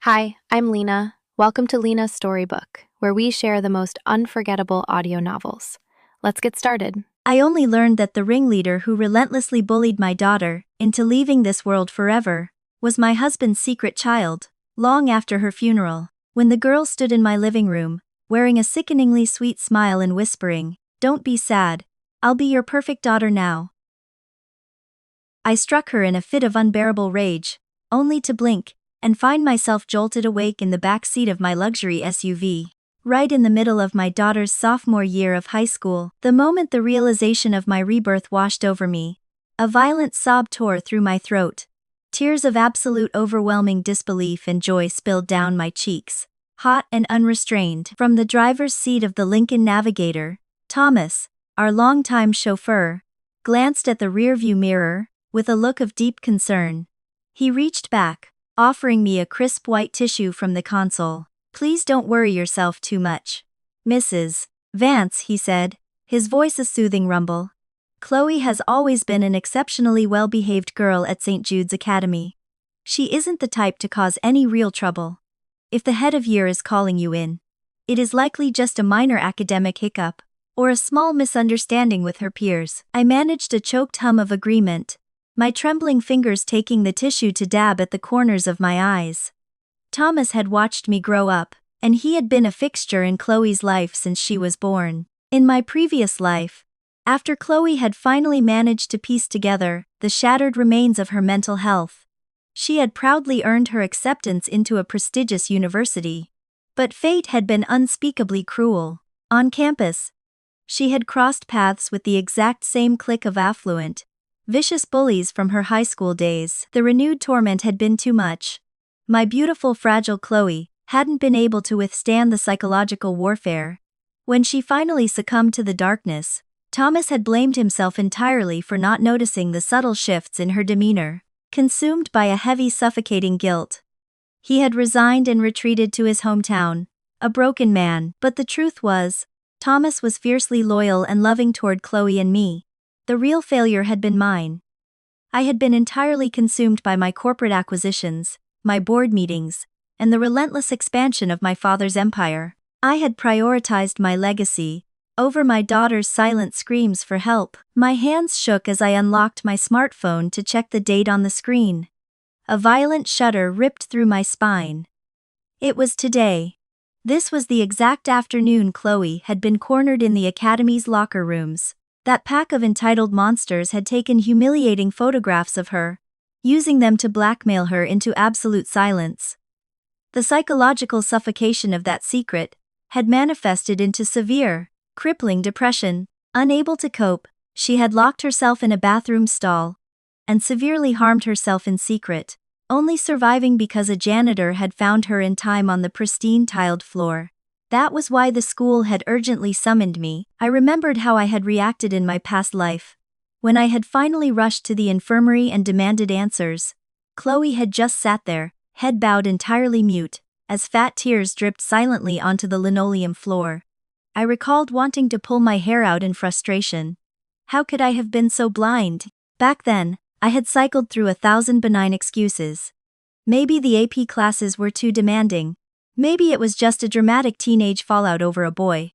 Hi, I'm Lina. Welcome to Lina's Storybook, where we share the most unforgettable audio novels. Let's get started. I only learned that the ringleader who relentlessly bullied my daughter into leaving this world forever was my husband's secret child, long after her funeral. When the girl stood in my living room, wearing a sickeningly sweet smile and whispering, "Don't be sad, I'll be your perfect daughter now," I struck her in a fit of unbearable rage, only to blink and find myself jolted awake in the back seat of my luxury SUV. Right in the middle of my daughter's sophomore year of high school, the moment the realization of my rebirth washed over me, a violent sob tore through my throat. Tears of absolute overwhelming disbelief and joy spilled down my cheeks, hot and unrestrained. From the driver's seat of the Lincoln Navigator, Thomas, our longtime chauffeur, glanced at the rearview mirror with a look of deep concern. He reached back, offering me a crisp white tissue from the console. "Please don't worry yourself too much, Mrs. Vance," he said, his voice a soothing rumble. "Chloe has always been an exceptionally well-behaved girl at St. Jude's Academy. She isn't the type to cause any real trouble. If the head of year is calling you in, it is likely just a minor academic hiccup, or a small misunderstanding with her peers." I managed a choked hum of agreement, my trembling fingers taking the tissue to dab at the corners of my eyes. Thomas had watched me grow up, and he had been a fixture in Chloe's life since she was born. In my previous life, after Chloe had finally managed to piece together the shattered remains of her mental health, she had proudly earned her acceptance into a prestigious university. But fate had been unspeakably cruel. On campus, she had crossed paths with the exact same clique of affluent, vicious bullies from her high school days. The renewed torment had been too much. My beautiful fragile Chloe hadn't been able to withstand the psychological warfare. When she finally succumbed to the darkness, Thomas had blamed himself entirely for not noticing the subtle shifts in her demeanor. Consumed by a heavy suffocating guilt, he had resigned and retreated to his hometown, a broken man. But the truth was, Thomas was fiercely loyal and loving toward Chloe and me. The real failure had been mine. I had been entirely consumed by my corporate acquisitions, my board meetings, and the relentless expansion of my father's empire. I had prioritized my legacy over my daughter's silent screams for help. My hands shook as I unlocked my smartphone to check the date on the screen. A violent shudder ripped through my spine. It was today. This was the exact afternoon Chloe had been cornered in the academy's locker rooms. That pack of entitled monsters had taken humiliating photographs of her, using them to blackmail her into absolute silence. The psychological suffocation of that secret had manifested into severe, crippling depression. Unable to cope, she had locked herself in a bathroom stall and severely harmed herself in secret, only surviving because a janitor had found her in time on the pristine tiled floor. That was why the school had urgently summoned me. I remembered how I had reacted in my past life. When I had finally rushed to the infirmary and demanded answers, Chloe had just sat there, head bowed entirely mute, as fat tears dripped silently onto the linoleum floor. I recalled wanting to pull my hair out in frustration. How could I have been so blind? Back then, I had cycled through 1,000 benign excuses. Maybe the AP classes were too demanding. Maybe it was just a dramatic teenage fallout over a boy.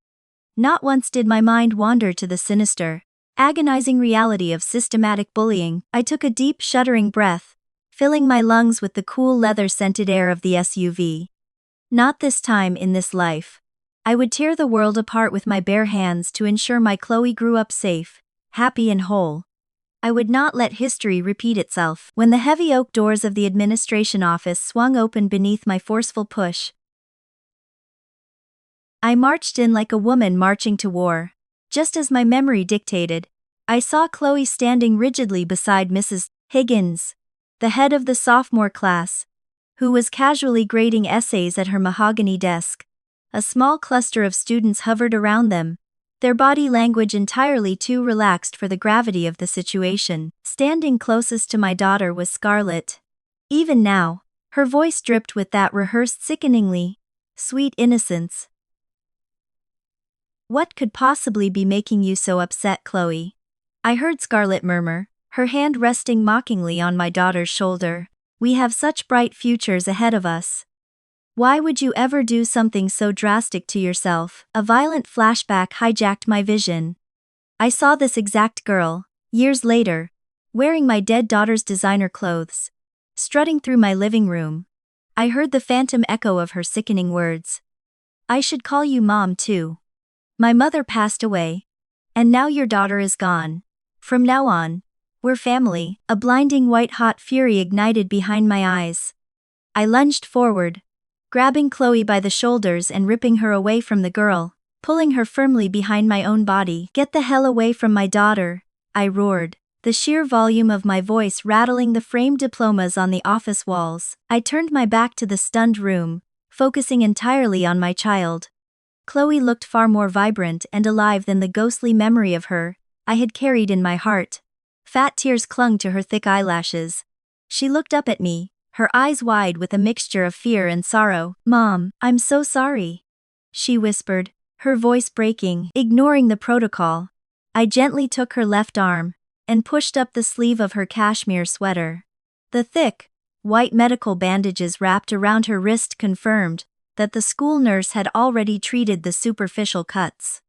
Not once did my mind wander to the sinister, agonizing reality of systematic bullying. I took a deep, shuddering breath, filling my lungs with the cool leather-scented air of the SUV. Not this time in this life. I would tear the world apart with my bare hands to ensure my Chloe grew up safe, happy and whole. I would not let history repeat itself. When the heavy oak doors of the administration office swung open beneath my forceful push, I marched in like a woman marching to war. Just as my memory dictated, I saw Chloe standing rigidly beside Mrs. Higgins, the head of the sophomore class, who was casually grading essays at her mahogany desk. A small cluster of students hovered around them, their body language entirely too relaxed for the gravity of the situation. Standing closest to my daughter was Scarlett. Even now, her voice dripped with that rehearsed sickeningly sweet innocence. "What could possibly be making you so upset, Chloe?" I heard Scarlett murmur, her hand resting mockingly on my daughter's shoulder. "We have such bright futures ahead of us. Why would you ever do something so drastic to yourself? A violent flashback hijacked my vision. I saw this exact girl, years later, wearing my dead daughter's designer clothes, strutting through my living room. I heard the phantom echo of her sickening words. I should call you Mom too. My mother passed away. And now your daughter is gone. From now on, we're family. A blinding white-hot fury ignited behind my eyes. I lunged forward, grabbing Chloe by the shoulders and ripping her away from the girl, pulling her firmly behind my own body. Get the hell away from my daughter, I roared, the sheer volume of my voice rattling the framed diplomas on the office walls. I turned my back to the stunned room, focusing entirely on my child. Chloe looked far more vibrant and alive than the ghostly memory of her I had carried in my heart. Fat tears clung to her thick eyelashes. She looked up at me, her eyes wide with a mixture of fear and sorrow. Mom, I'm so sorry, she whispered, her voice breaking. Ignoring the protocol, I gently took her left arm and pushed up the sleeve of her cashmere sweater. The thick, white medical bandages wrapped around her wrist confirmed that the school nurse had already treated the superficial cuts.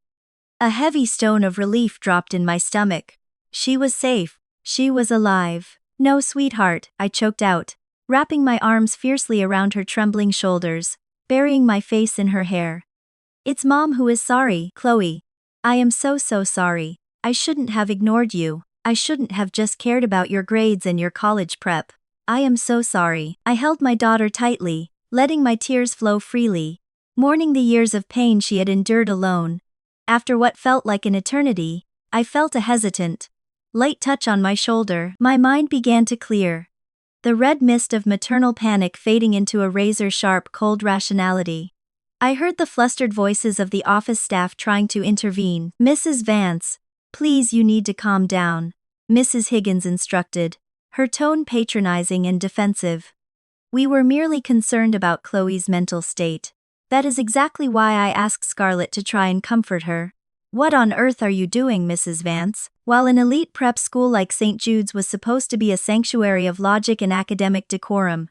A heavy stone of relief dropped in my stomach. She was safe. She was alive. No, sweetheart, I choked out, wrapping my arms fiercely around her trembling shoulders, burying my face in her hair. It's Mom who is sorry, Chloe. I am so sorry. I shouldn't have ignored you. I shouldn't have just cared about your grades and your college prep. I am so sorry. I held my daughter tightly, letting my tears flow freely, mourning the years of pain she had endured alone. After what felt like an eternity, I felt a hesitant, light touch on my shoulder. My mind began to clear, the red mist of maternal panic fading into a razor-sharp cold rationality. I heard the flustered voices of the office staff trying to intervene. Mrs. Vance, please, you need to calm down, Mrs. Higgins instructed, her tone patronizing and defensive. We were merely concerned about Chloe's mental state. That is exactly why I asked Scarlett to try and comfort her. What on earth are you doing, Mrs. Vance? While an elite prep school like St. Jude's was supposed to be a sanctuary of logic and academic decorum,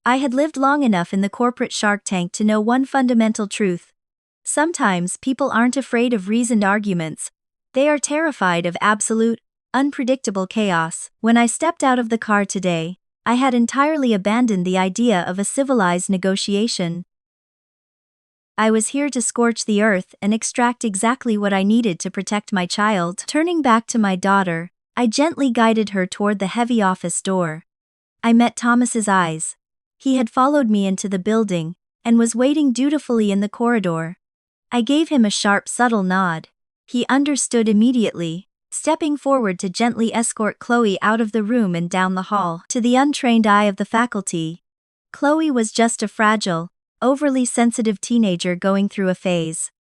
I had lived long enough in the corporate shark tank to know one fundamental truth. Sometimes people aren't afraid of reasoned arguments. They are terrified of absolute, unpredictable chaos. When I stepped out of the car today, I had entirely abandoned the idea of a civilized negotiation. I was here to scorch the earth and extract exactly what I needed to protect my child. Turning back to my daughter, I gently guided her toward the heavy office door. I met Thomas's eyes. He had followed me into the building and was waiting dutifully in the corridor. I gave him a sharp, subtle nod. He understood immediately, stepping forward to gently escort Chloe out of the room and down the hall. To the untrained eye of the faculty, Chloe was just a fragile, overly sensitive teenager going through a phase.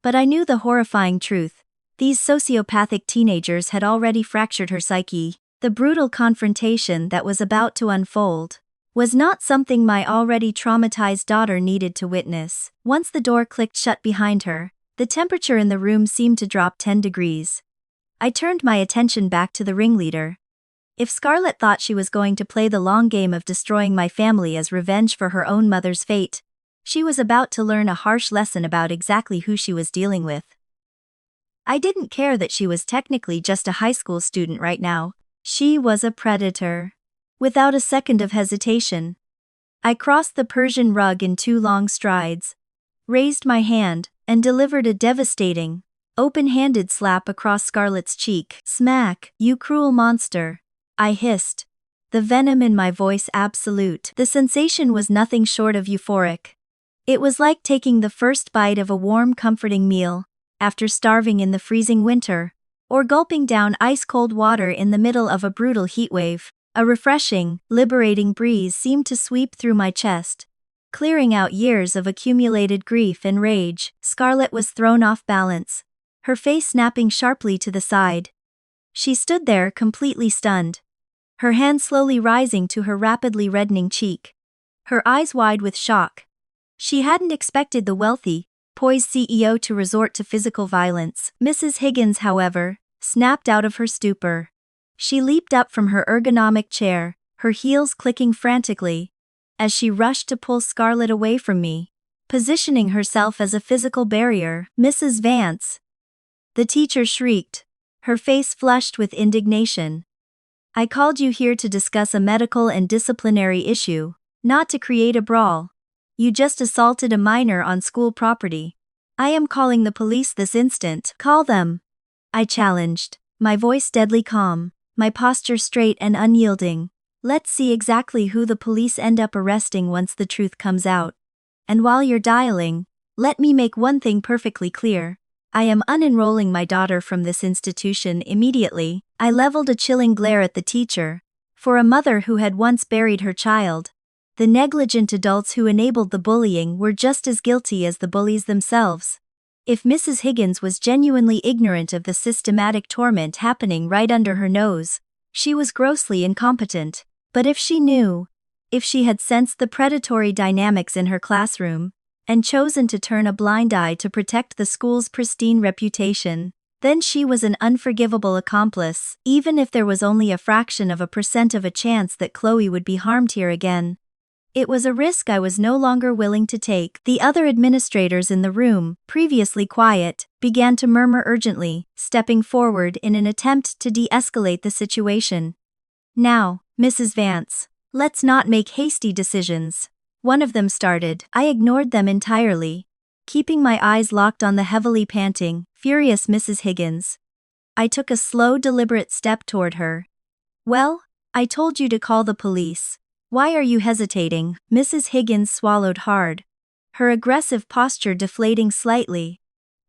But I knew the horrifying truth. These sociopathic teenagers had already fractured her psyche. The brutal confrontation that was about to unfold was not something my already traumatized daughter needed to witness. Once the door clicked shut behind her, the temperature in the room seemed to drop 10 degrees. I turned my attention back to the ringleader. If Scarlett thought she was going to play the long game of destroying my family as revenge for her own mother's fate, she was about to learn a harsh lesson about exactly who she was dealing with. I didn't care that she was technically just a high school student right now. She was a predator. Without a second of hesitation, I crossed the Persian rug in 2 long strides, raised my hand, and delivered a devastating, open-handed slap across Scarlett's cheek. Smack, you cruel monster, I hissed, the venom in my voice absolute. The sensation was nothing short of euphoric. It was like taking the first bite of a warm, comforting meal after starving in the freezing winter, or gulping down ice-cold water in the middle of a brutal heatwave. A refreshing, liberating breeze seemed to sweep through my chest, clearing out years of accumulated grief and rage. Scarlett was thrown off balance, her face snapping sharply to the side. She stood there completely stunned, her hand slowly rising to her rapidly reddening cheek, her eyes wide with shock. She hadn't expected the wealthy, poised CEO to resort to physical violence. Mrs. Higgins, however, snapped out of her stupor. She leaped up from her ergonomic chair, her heels clicking frantically. as she rushed to pull Scarlett away from me, positioning herself as a physical barrier. "Mrs. Vance!" the teacher shrieked, her face flushed with indignation. "I called you here to discuss a medical and disciplinary issue, not to create a brawl. You just assaulted a minor on school property. I am calling the police this instant." "Call them," I challenged, my voice deadly calm, my posture straight and unyielding. "Let's see exactly who the police end up arresting once the truth comes out. And while you're dialing, let me make one thing perfectly clear. I am unenrolling my daughter from this institution immediately." I leveled a chilling glare at the teacher. For a mother who had once buried her child, the negligent adults who enabled the bullying were just as guilty as the bullies themselves. If Mrs. Higgins was genuinely ignorant of the systematic torment happening right under her nose, she was grossly incompetent. But if she knew, if she had sensed the predatory dynamics in her classroom, and chosen to turn a blind eye to protect the school's pristine reputation, then she was an unforgivable accomplice, even if there was only a fraction of a percent of a chance that Chloe would be harmed here again. It was a risk I was no longer willing to take. The other administrators in the room, previously quiet, began to murmur urgently, stepping forward in an attempt to de-escalate the situation. "Now, Mrs. Vance, let's not make hasty decisions," one of them started. I ignored them entirely, keeping my eyes locked on the heavily panting, furious Mrs. Higgins. I took a slow, deliberate step toward her. "Well, I told you to call the police. Why are you hesitating?" Mrs. Higgins swallowed hard, her aggressive posture deflating slightly.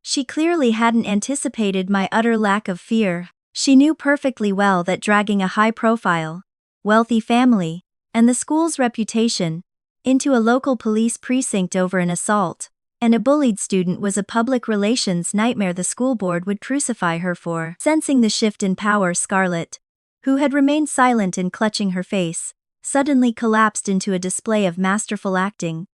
She clearly hadn't anticipated my utter lack of fear. She knew perfectly well that dragging a high-profile, wealthy family, and the school's reputation, into a local police precinct over an assault and a bullied student was a public relations nightmare the school board would crucify her for. Sensing the shift in power, Scarlett, who had remained silent and clutching her face, suddenly collapsed into a display of masterful acting.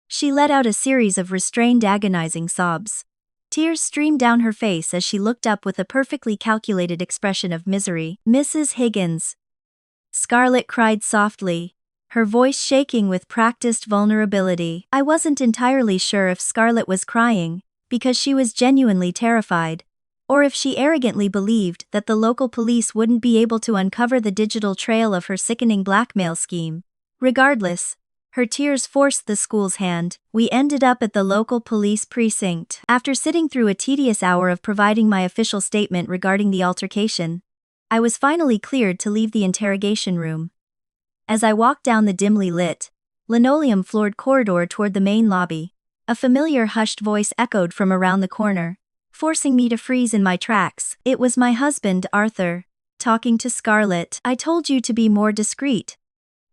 She let out a series of restrained, agonizing sobs. Tears streamed down her face as she looked up with a perfectly calculated expression of misery. "Mrs. Higgins," Scarlett cried softly, her voice shaking with practiced vulnerability. I wasn't entirely sure if Scarlett was crying because she was genuinely terrified, or if she arrogantly believed that the local police wouldn't be able to uncover the digital trail of her sickening blackmail scheme. Regardless, her tears forced the school's hand. We ended up at the local police precinct. After sitting through a tedious hour of providing my official statement regarding the altercation, I was finally cleared to leave the interrogation room. As I walked down the dimly lit, linoleum-floored corridor toward the main lobby, a familiar hushed voice echoed from around the corner, forcing me to freeze in my tracks. It was my husband, Arthur, talking to Scarlett. "I told you to be more discreet,"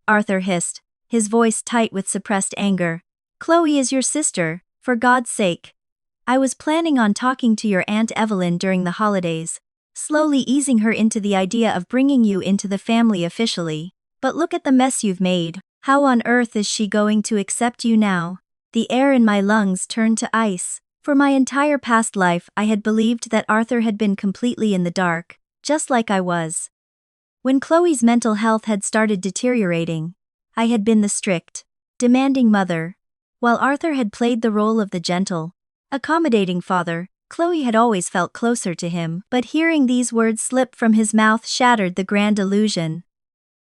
Arthur hissed, his voice tight with suppressed anger. "Chloe is your sister, for God's sake. I was planning on talking to your Aunt Evelyn during the holidays, slowly easing her into the idea of bringing you into the family officially. But look at the mess you've made. How on earth is she going to accept you now?" The air in my lungs turned to ice. For my entire past life I had believed that Arthur had been completely in the dark, just like I was. When Chloe's mental health had started deteriorating, I had been the strict, demanding mother, while Arthur had played the role of the gentle, accommodating father. Chloe had always felt closer to him, but hearing these words slip from his mouth shattered the grand illusion.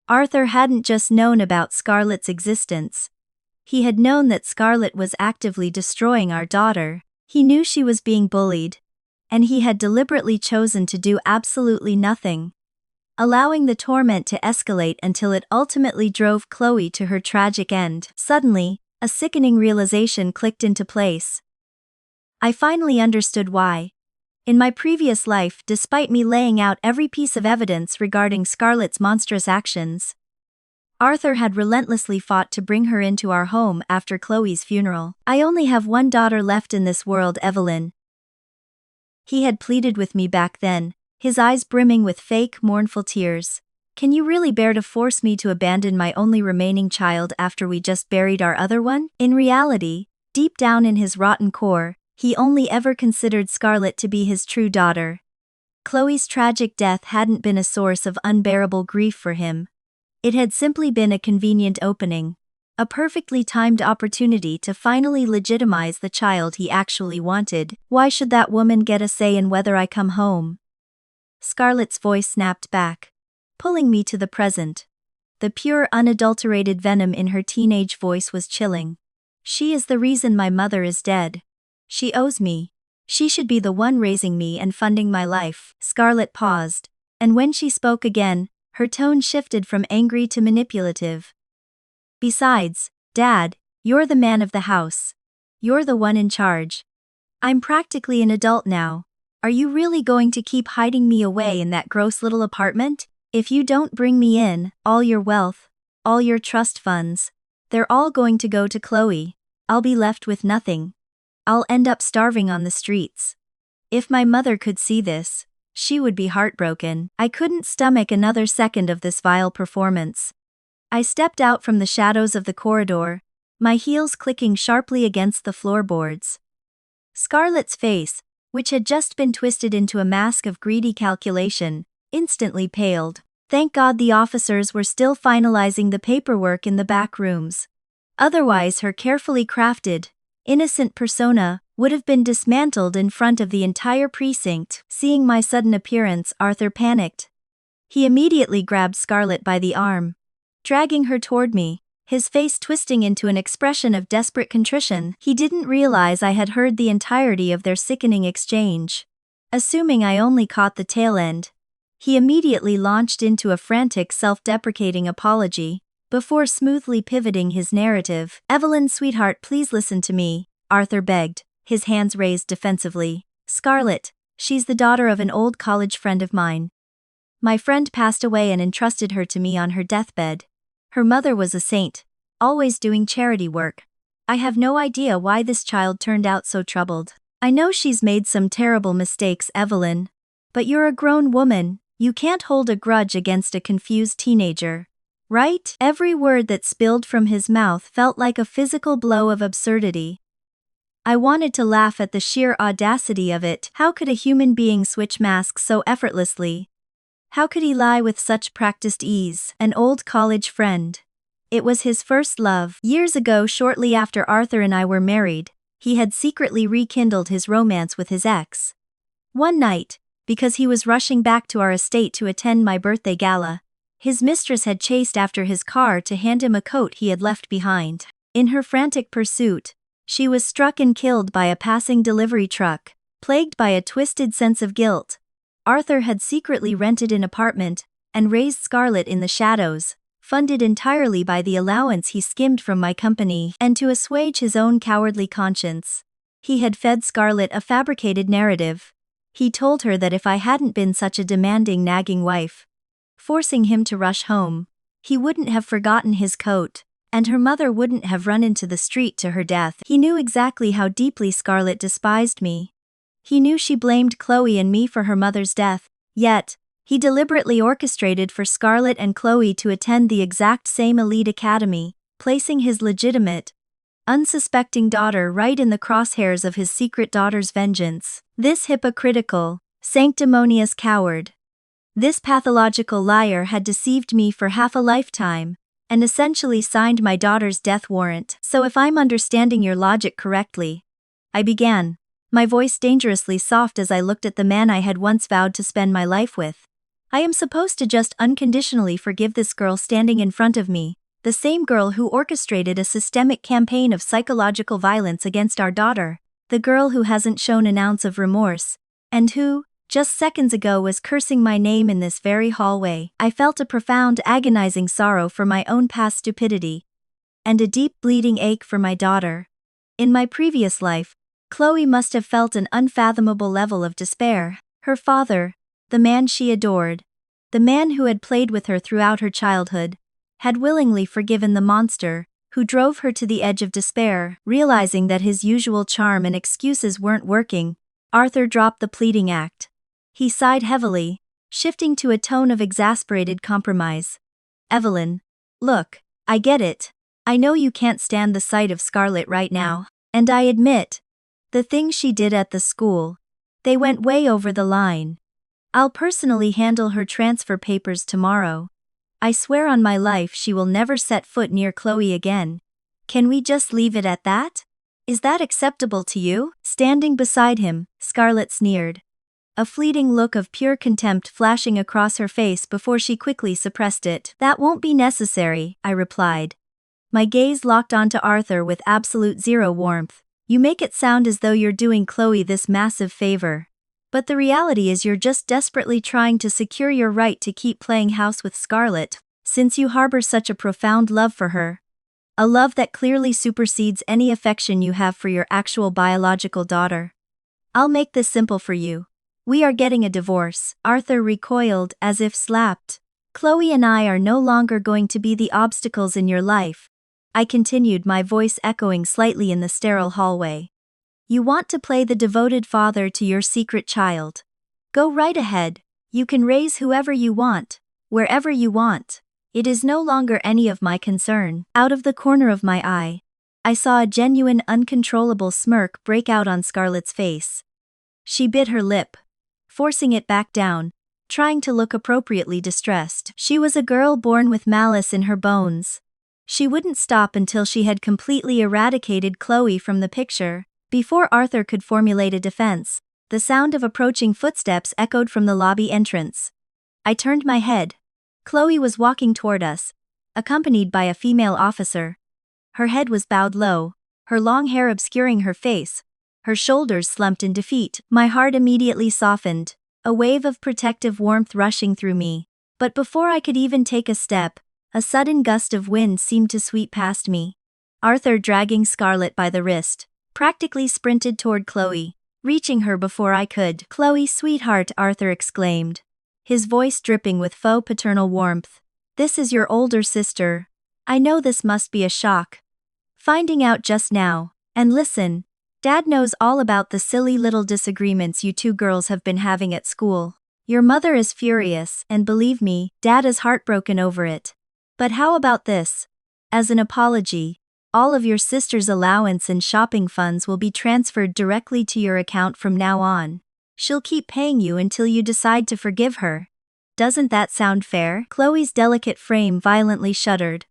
Arthur hadn't just known about Scarlett's existence. He had known that Scarlett was actively destroying our daughter. He knew she was being bullied, and he had deliberately chosen to do absolutely nothing, allowing the torment to escalate until it ultimately drove Chloe to her tragic end. Suddenly, a sickening realization clicked into place. I finally understood why. In my previous life, despite me laying out every piece of evidence regarding Scarlett's monstrous actions, Arthur had relentlessly fought to bring her into our home after Chloe's funeral. "I only have one daughter left in this world, Evelyn," he had pleaded with me back then, his eyes brimming with fake, mournful tears. "Can you really bear to force me to abandon my only remaining child after we just buried our other one?" In reality, deep down in his rotten core, he only ever considered Scarlett to be his true daughter. Chloe's tragic death hadn't been a source of unbearable grief for him. It had simply been a convenient opening. A perfectly timed opportunity to finally legitimize the child he actually wanted. Why should that woman get a say in whether I come home? Scarlett's voice snapped back, pulling me to the present. The pure, unadulterated venom in her teenage voice was chilling. She is the reason my mother is dead. She owes me. She should be the one raising me and funding my life. Scarlett paused, and when she spoke again, her tone shifted from angry to manipulative. Besides, Dad, you're the man of the house. You're the one in charge. I'm practically an adult now. Are you really going to keep hiding me away in that gross little apartment? If you don't bring me in, all your wealth, all your trust funds, they're all going to go to Chloe. I'll be left with nothing. I'll end up starving on the streets. If my mother could see this, she would be heartbroken. I couldn't stomach another second of this vile performance. I stepped out from the shadows of the corridor, my heels clicking sharply against the floorboards. Scarlett's face, which had just been twisted into a mask of greedy calculation, instantly paled. Thank God the officers were still finalizing the paperwork in the back rooms. Otherwise her carefully crafted, innocent persona would have been dismantled in front of the entire precinct. Seeing my sudden appearance, Arthur panicked. He immediately grabbed Scarlett by the arm, dragging her toward me, his face twisting into an expression of desperate contrition. He didn't realize I had heard the entirety of their sickening exchange. Assuming I only caught the tail end, he immediately launched into a frantic self-deprecating apology, before smoothly pivoting his narrative. Evelyn, sweetheart, please listen to me, Arthur begged, his hands raised defensively. Scarlett, she's the daughter of an old college friend of mine. My friend passed away and entrusted her to me on her deathbed. Her mother was a saint, always doing charity work. I have no idea why this child turned out so troubled. I know she's made some terrible mistakes, Evelyn. But you're a grown woman, you can't hold a grudge against a confused teenager. Right? Every word that spilled from his mouth felt like a physical blow of absurdity. I wanted to laugh at the sheer audacity of it. How could a human being switch masks so effortlessly? How could he lie with such practiced ease? An old college friend. It was his first love. Years ago, shortly after Arthur and I were married, he had secretly rekindled his romance with his ex. One night, because he was rushing back to our estate to attend my birthday gala, his mistress had chased after his car to hand him a coat he had left behind. In her frantic pursuit, she was struck and killed by a passing delivery truck. Plagued by a twisted sense of guilt, Arthur had secretly rented an apartment and raised Scarlett in the shadows, funded entirely by the allowance he skimmed from my company. And to assuage his own cowardly conscience, he had fed Scarlett a fabricated narrative. He told her that if I hadn't been such a demanding, nagging wife, forcing him to rush home, he wouldn't have forgotten his coat, and her mother wouldn't have run into the street to her death. He knew exactly how deeply Scarlett despised me. He knew she blamed Chloe and me for her mother's death, yet, he deliberately orchestrated for Scarlett and Chloe to attend the exact same elite academy, placing his legitimate, unsuspecting daughter right in the crosshairs of his secret daughter's vengeance. This hypocritical, sanctimonious coward, this pathological liar had deceived me for half a lifetime, and essentially signed my daughter's death warrant. So if I'm understanding your logic correctly, I began, my voice dangerously soft as I looked at the man I had once vowed to spend my life with. I am supposed to just unconditionally forgive this girl standing in front of me, the same girl who orchestrated a systemic campaign of psychological violence against our daughter, the girl who hasn't shown an ounce of remorse, and who, just seconds ago, was cursing my name in this very hallway. I felt a profound, agonizing sorrow for my own past stupidity, and a deep, bleeding ache for my daughter. In my previous life, Chloe must have felt an unfathomable level of despair. Her father, the man she adored, the man who had played with her throughout her childhood, had willingly forgiven the monster who drove her to the edge of despair. Realizing that his usual charm and excuses weren't working, Arthur dropped the pleading act. He sighed heavily, shifting to a tone of exasperated compromise. Evelyn, look, I get it. I know you can't stand the sight of Scarlett right now, and I admit, the things she did at the school, they went way over the line. I'll personally handle her transfer papers tomorrow. I swear on my life she will never set foot near Chloe again. Can we just leave it at that? Is that acceptable to you? Standing beside him, Scarlett sneered, a fleeting look of pure contempt flashing across her face before she quickly suppressed it. That won't be necessary, I replied. My gaze locked onto Arthur with absolute zero warmth. You make it sound as though you're doing Chloe this massive favor. But the reality is you're just desperately trying to secure your right to keep playing house with Scarlett, since you harbor such a profound love for her. A love that clearly supersedes any affection you have for your actual biological daughter. I'll make this simple for you. We are getting a divorce. Arthur recoiled as if slapped. Chloe and I are no longer going to be the obstacles in your life. I continued, my voice echoing slightly in the sterile hallway. You want to play the devoted father to your secret child. Go right ahead. You can raise whoever you want, wherever you want. It is no longer any of my concern. Out of the corner of my eye, I saw a genuine, uncontrollable smirk break out on Scarlett's face. She bit her lip, forcing it back down, trying to look appropriately distressed. She was a girl born with malice in her bones. She wouldn't stop until she had completely eradicated Chloe from the picture. Before Arthur could formulate a defense, the sound of approaching footsteps echoed from the lobby entrance. I turned my head. Chloe was walking toward us, accompanied by a female officer. Her head was bowed low, her long hair obscuring her face, her shoulders slumped in defeat. My heart immediately softened, a wave of protective warmth rushing through me. But before I could even take a step, a sudden gust of wind seemed to sweep past me. Arthur, dragging Scarlett by the wrist, practically sprinted toward Chloe, reaching her before I could. "Chloe, sweetheart," Arthur exclaimed, his voice dripping with faux paternal warmth. "This is your older sister. I know this must be a shock. Finding out just now. And listen, Dad knows all about the silly little disagreements you two girls have been having at school. Your mother is furious, and believe me, Dad is heartbroken over it. But how about this? As an apology, all of your sister's allowance and shopping funds will be transferred directly to your account from now on. She'll keep paying you until you decide to forgive her. Doesn't that sound fair?" Chloe's delicate frame violently shuddered.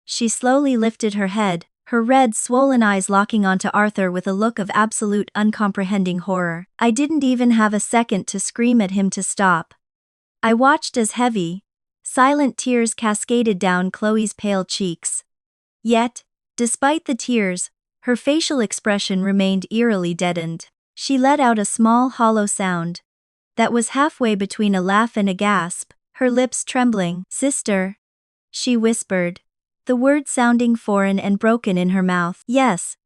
She slowly lifted her head, her red, swollen eyes locking onto Arthur with a look of absolute uncomprehending horror. I didn't even have a second to scream at him to stop. I watched as heavy, silent tears cascaded down Chloe's pale cheeks. Yet, despite the tears, her facial expression remained eerily deadened. She let out a small, hollow sound that was halfway between a laugh and a gasp, her lips trembling. "Sister," she whispered, the word sounding foreign and broken in her mouth. "Yes.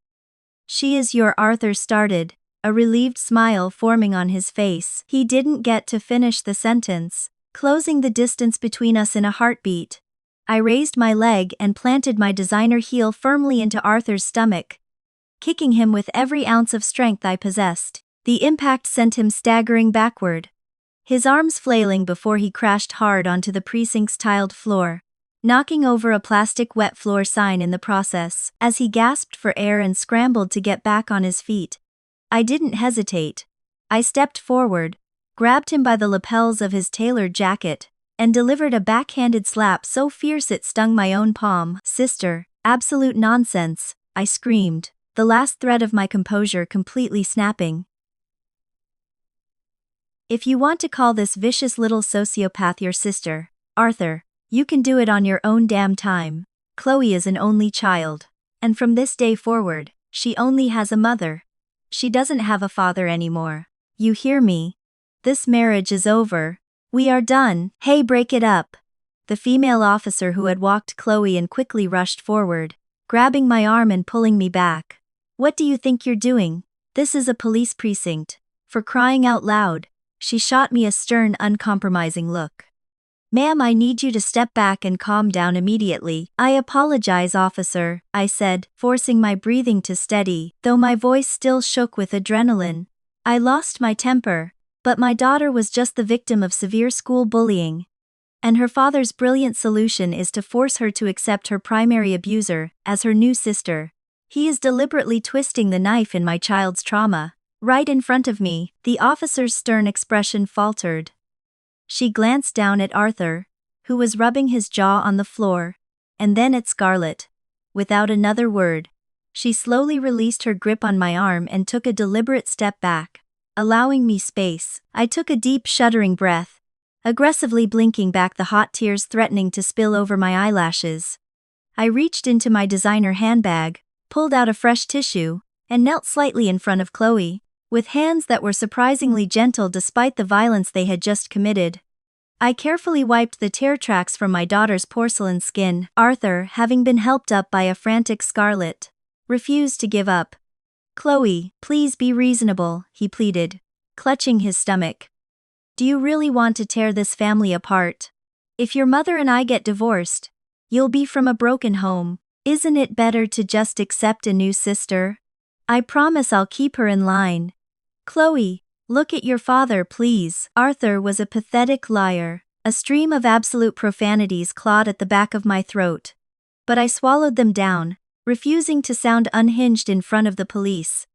She is your," Arthur started, a relieved smile forming on his face. He didn't get to finish the sentence, closing the distance between us in a heartbeat. I raised my leg and planted my designer heel firmly into Arthur's stomach, kicking him with every ounce of strength I possessed. The impact sent him staggering backward, his arms flailing before he crashed hard onto the precinct's tiled floor, knocking over a plastic wet floor sign in the process. As he gasped for air and scrambled to get back on his feet, I didn't hesitate. I stepped forward, grabbed him by the lapels of his tailored jacket, and delivered a backhanded slap so fierce it stung my own palm. "Sister, absolute nonsense," I screamed, the last thread of my composure completely snapping. "If you want to call this vicious little sociopath your sister, Arthur, you can do it on your own damn time. Chloe is an only child, and from this day forward, she only has a mother. She doesn't have a father anymore. You hear me? This marriage is over. We are done." "Hey, break it up." The female officer who had walked Chloe and quickly rushed forward, grabbing my arm and pulling me back. "What do you think you're doing? This is a police precinct. For crying out loud." She shot me a stern, uncompromising look. "Ma'am, I need you to step back and calm down immediately." "I apologize, officer," I said, forcing my breathing to steady, though my voice still shook with adrenaline. "I lost my temper, but my daughter was just the victim of severe school bullying. And her father's brilliant solution is to force her to accept her primary abuser as her new sister. He is deliberately twisting the knife in my child's trauma. Right in front of me." The officer's stern expression faltered. She glanced down at Arthur, who was rubbing his jaw on the floor, and then at Scarlett, without another word. She slowly released her grip on my arm and took a deliberate step back, allowing me space. I took a deep, shuddering breath, aggressively blinking back the hot tears threatening to spill over my eyelashes. I reached into my designer handbag, pulled out a fresh tissue, and knelt slightly in front of Chloe, with hands that were surprisingly gentle despite the violence they had just committed. I carefully wiped the tear tracks from my daughter's porcelain skin. Arthur, having been helped up by a frantic Scarlet, refused to give up. "Chloe, please be reasonable," he pleaded, clutching his stomach. "Do you really want to tear this family apart? If your mother and I get divorced, you'll be from a broken home. Isn't it better to just accept a new sister? I promise I'll keep her in line. Chloe, look at your father, please." Arthur was a pathetic liar. A stream of absolute profanities clawed at the back of my throat. But I swallowed them down, refusing to sound unhinged in front of the police.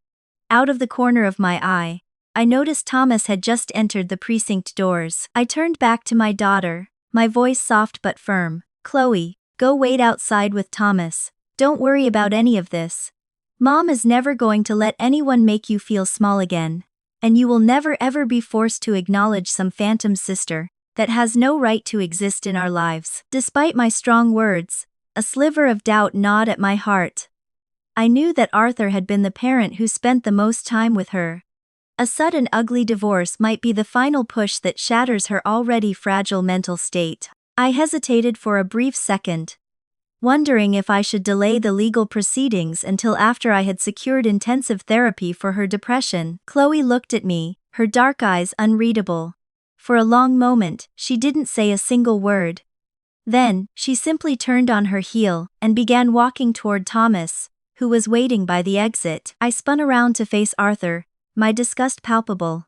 Out of the corner of my eye, I noticed Thomas had just entered the precinct doors. I turned back to my daughter, my voice soft but firm. "Chloe, go wait outside with Thomas. Don't worry about any of this. Mom is never going to let anyone make you feel small again, and you will never ever be forced to acknowledge some phantom sister that has no right to exist in our lives." Despite my strong words, a sliver of doubt gnawed at my heart. I knew that Arthur had been the parent who spent the most time with her. A sudden ugly divorce might be the final push that shatters her already fragile mental state. I hesitated for a brief second, wondering if I should delay the legal proceedings until after I had secured intensive therapy for her depression. Chloe looked at me, her dark eyes unreadable. For a long moment, she didn't say a single word. Then, she simply turned on her heel and began walking toward Thomas, who was waiting by the exit. I spun around to face Arthur, my disgust palpable.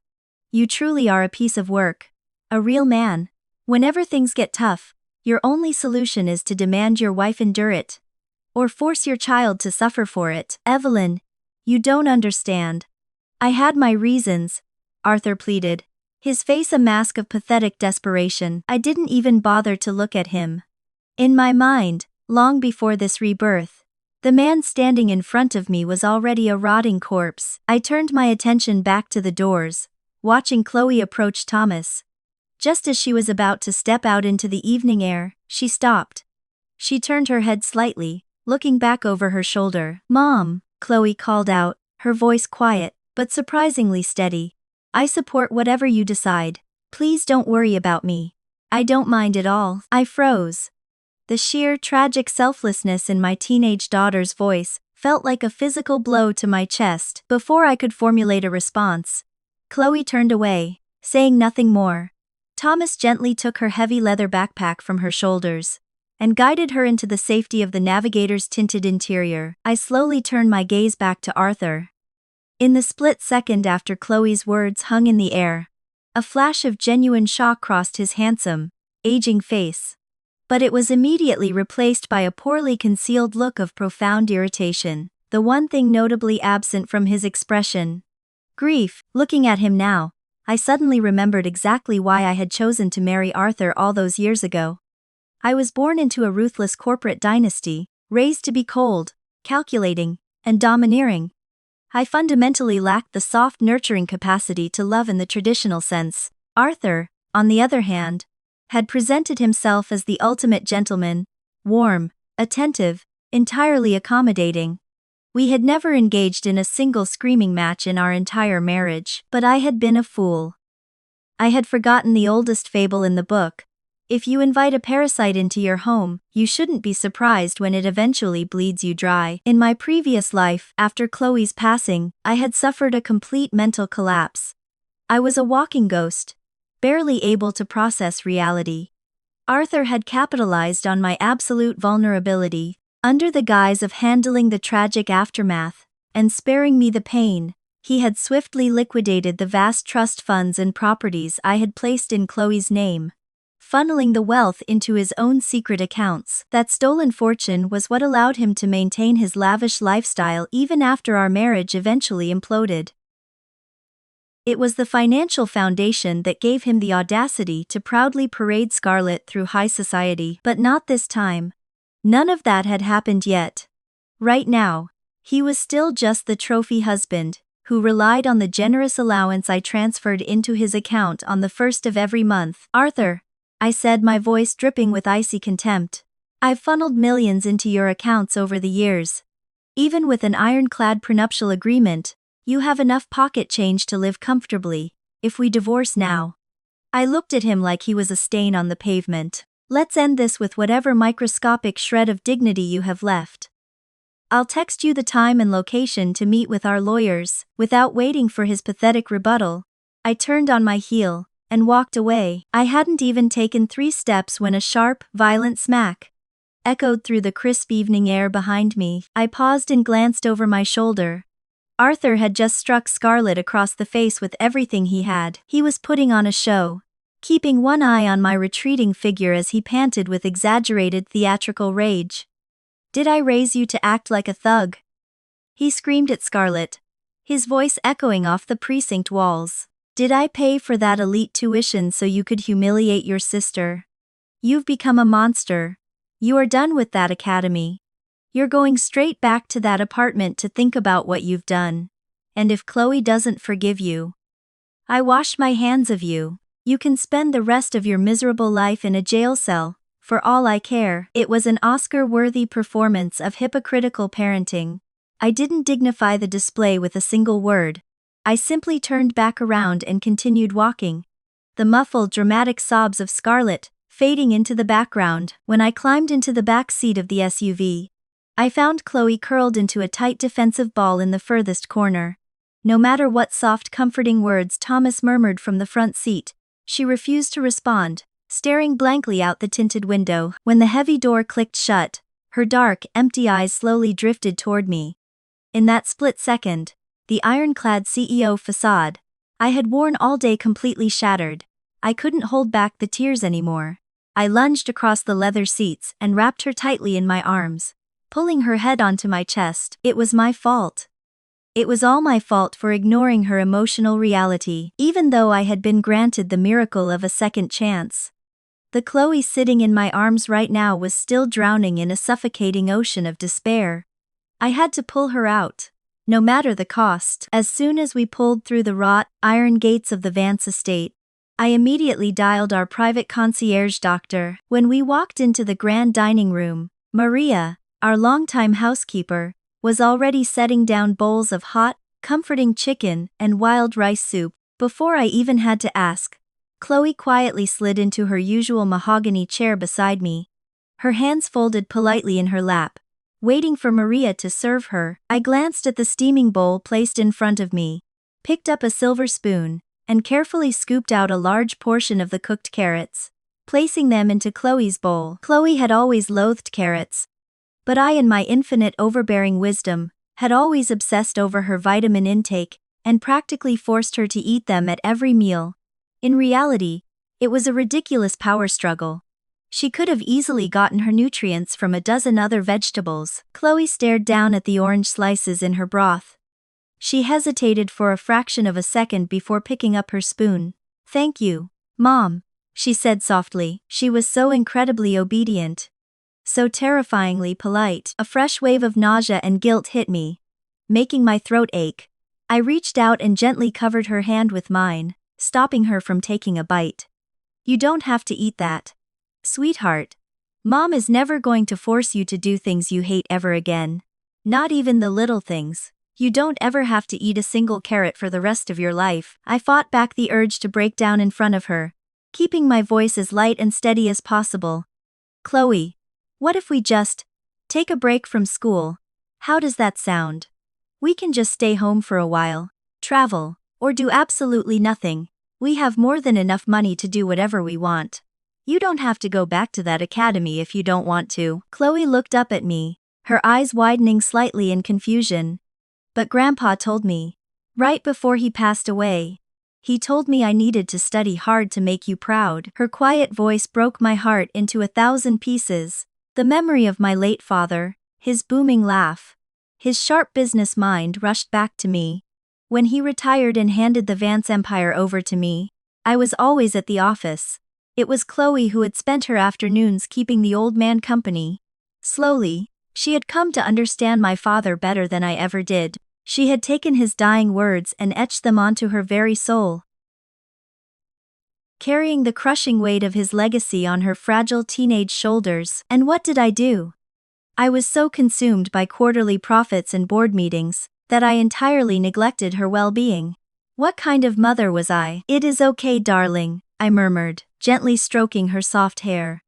"You truly are a piece of work. A real man. Whenever things get tough, your only solution is to demand your wife endure it. Or force your child to suffer for it." "Evelyn, you don't understand. I had my reasons," Arthur pleaded, his face a mask of pathetic desperation. I didn't even bother to look at him. In my mind, long before this rebirth, the man standing in front of me was already a rotting corpse. I turned my attention back to the doors, watching Chloe approach Thomas. Just as she was about to step out into the evening air, she stopped. She turned her head slightly, looking back over her shoulder. "Mom," Chloe called out, her voice quiet, but surprisingly steady. "I support whatever you decide. Please don't worry about me. I don't mind at all." I froze. The sheer, tragic selflessness in my teenage daughter's voice felt like a physical blow to my chest. Before I could formulate a response, Chloe turned away, saying nothing more. Thomas gently took her heavy leather backpack from her shoulders and guided her into the safety of the Navigator's tinted interior. I slowly turned my gaze back to Arthur. In the split second after Chloe's words hung in the air, a flash of genuine shock crossed his handsome, aging face. But it was immediately replaced by a poorly concealed look of profound irritation, the one thing notably absent from his expression. Grief. Looking at him now, I suddenly remembered exactly why I had chosen to marry Arthur all those years ago. I was born into a ruthless corporate dynasty, raised to be cold, calculating, and domineering. I fundamentally lacked the soft, nurturing capacity to love in the traditional sense. Arthur, on the other hand, had presented himself as the ultimate gentleman, warm, attentive, entirely accommodating. We had never engaged in a single screaming match in our entire marriage, but I had been a fool. I had forgotten the oldest fable in the book. If you invite a parasite into your home, you shouldn't be surprised when it eventually bleeds you dry. In my previous life, after Chloe's passing, I had suffered a complete mental collapse. I was a walking ghost, barely able to process reality. Arthur had capitalized on my absolute vulnerability, under the guise of handling the tragic aftermath and sparing me the pain. He had swiftly liquidated the vast trust funds and properties I had placed in Chloe's name, funneling the wealth into his own secret accounts. That stolen fortune was what allowed him to maintain his lavish lifestyle even after our marriage eventually imploded. It was the financial foundation that gave him the audacity to proudly parade Scarlet through high society. But not this time. None of that had happened yet. Right now, he was still just the trophy husband, who relied on the generous allowance I transferred into his account on the first of every month. Arthur, I said, my voice dripping with icy contempt. I've funneled millions into your accounts over the years. Even with an ironclad prenuptial agreement, you have enough pocket change to live comfortably. If we divorce now. I looked at him like he was a stain on the pavement. Let's end this with whatever microscopic shred of dignity you have left. I'll text you the time and location to meet with our lawyers. Without waiting for his pathetic rebuttal, I turned on my heel and walked away. I hadn't even taken 3 steps when a sharp, violent smack echoed through the crisp evening air behind me. I paused and glanced over my shoulder. Arthur had just struck Scarlett across the face with everything he had. He was putting on a show, keeping one eye on my retreating figure as he panted with exaggerated theatrical rage. Did I raise you to act like a thug? He screamed at Scarlett, his voice echoing off the precinct walls. Did I pay for that elite tuition so you could humiliate your sister? You've become a monster. You are done with that academy. You're going straight back to that apartment to think about what you've done. And if Chloe doesn't forgive you, I wash my hands of you. You can spend the rest of your miserable life in a jail cell. For all I care. It was an Oscar-worthy performance of hypocritical parenting. I didn't dignify the display with a single word. I simply turned back around and continued walking, the muffled, dramatic sobs of Scarlett fading into the background. When I climbed into the back seat of the SUV, I found Chloe curled into a tight defensive ball in the furthest corner. No matter what soft, comforting words Thomas murmured from the front seat, she refused to respond, staring blankly out the tinted window. When the heavy door clicked shut, her dark, empty eyes slowly drifted toward me. In that split second, the ironclad CEO facade I had worn all day completely shattered. I couldn't hold back the tears anymore. I lunged across the leather seats and wrapped her tightly in my arms, pulling her head onto my chest. It was my fault. It was all my fault for ignoring her emotional reality, even though I had been granted the miracle of a second chance. The Chloe sitting in my arms right now was still drowning in a suffocating ocean of despair. I had to pull her out, no matter the cost. As soon as we pulled through the wrought iron gates of the Vance estate, I immediately dialed our private concierge doctor. When we walked into the grand dining room, Maria, our longtime housekeeper, was already setting down bowls of hot, comforting chicken and wild rice soup. Before I even had to ask, Chloe quietly slid into her usual mahogany chair beside me, her hands folded politely in her lap, waiting for Maria to serve her. I glanced at the steaming bowl placed in front of me, picked up a silver spoon, and carefully scooped out a large portion of the cooked carrots, placing them into Chloe's bowl. Chloe had always loathed carrots, but I, in my infinite overbearing wisdom, had always obsessed over her vitamin intake and practically forced her to eat them at every meal. In reality, it was a ridiculous power struggle. She could have easily gotten her nutrients from a dozen other vegetables. Chloe stared down at the orange slices in her broth. She hesitated for a fraction of a second before picking up her spoon. "Thank you, Mom," she said softly. She was so incredibly obedient, so terrifyingly polite. A fresh wave of nausea and guilt hit me, making my throat ache. I reached out and gently covered her hand with mine, stopping her from taking a bite. "You don't have to eat that, sweetheart. Mom is never going to force you to do things you hate ever again. Not even the little things. You don't ever have to eat a single carrot for the rest of your life." I fought back the urge to break down in front of her, keeping my voice as light and steady as possible. "Chloe, what if we just take a break from school? How does that sound? We can just stay home for a while, travel, or do absolutely nothing. We have more than enough money to do whatever we want. You don't have to go back to that academy if you don't want to." Chloe looked up at me, her eyes widening slightly in confusion. "But Grandpa told me, right before he passed away, he told me I needed to study hard to make you proud." Her quiet voice broke my heart into 1,000 pieces. The memory of my late father, his booming laugh, his sharp business mind rushed back to me. When he retired and handed the Vance empire over to me, I was always at the office. It was Chloe who had spent her afternoons keeping the old man company. Slowly, She had come to understand my father better than I ever did. She had taken his dying words and etched them onto her very soul, carrying the crushing weight of his legacy on her fragile teenage shoulders. And what did I do? I was so consumed by quarterly profits and board meetings that I entirely neglected her well-being. What kind of mother was I? "It is okay, darling," I murmured, gently stroking her soft hair.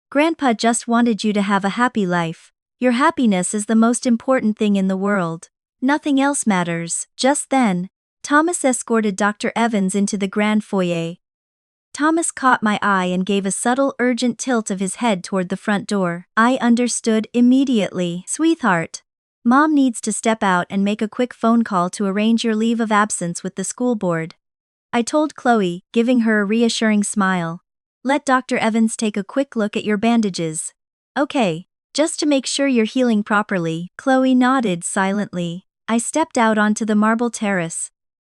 "Grandpa just wanted you to have a happy life. Your happiness is the most important thing in the world. Nothing else matters." Just then, Thomas escorted Dr. Evans into the grand foyer. Thomas caught my eye and gave a subtle, urgent tilt of his head toward the front door. I understood immediately. "Sweetheart, Mom needs to step out and make a quick phone call to arrange your leave of absence with the school board," I told Chloe, giving her a reassuring smile. "Let Dr. Evans take a quick look at your bandages." "Okay, just to make sure you're healing properly." Chloe nodded silently. I stepped out onto the marble terrace,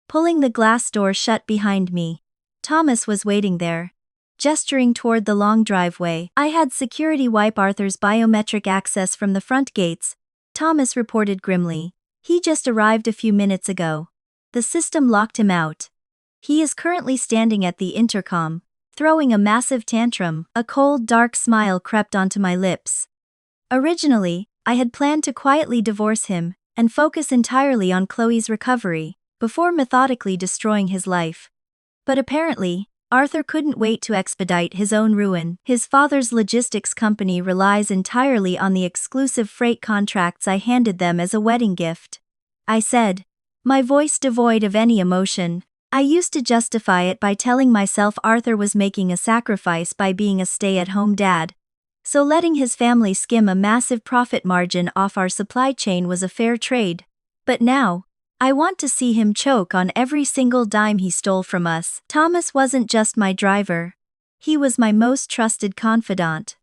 pulling the glass door shut behind me. Thomas was waiting there, gesturing toward the long driveway. "I had security wipe Arthur's biometric access from the front gates," Thomas reported grimly. "He just arrived a few minutes ago. The system locked him out. He is currently standing at the intercom, throwing a massive tantrum." A cold, dark smile crept onto my lips. Originally, I had planned to quietly divorce him and focus entirely on Chloe's recovery before methodically destroying his life. But apparently, Arthur couldn't wait to expedite his own ruin. His father's logistics company relies entirely on the exclusive freight contracts I handed them as a wedding gift, I said, my voice devoid of any emotion. I used to justify it by telling myself Arthur was making a sacrifice by being a stay-at-home dad, so letting his family skim a massive profit margin off our supply chain was a fair trade. But now, I want to see him choke on every single dime he stole from us. Thomas wasn't just my driver. He was my most trusted confidant.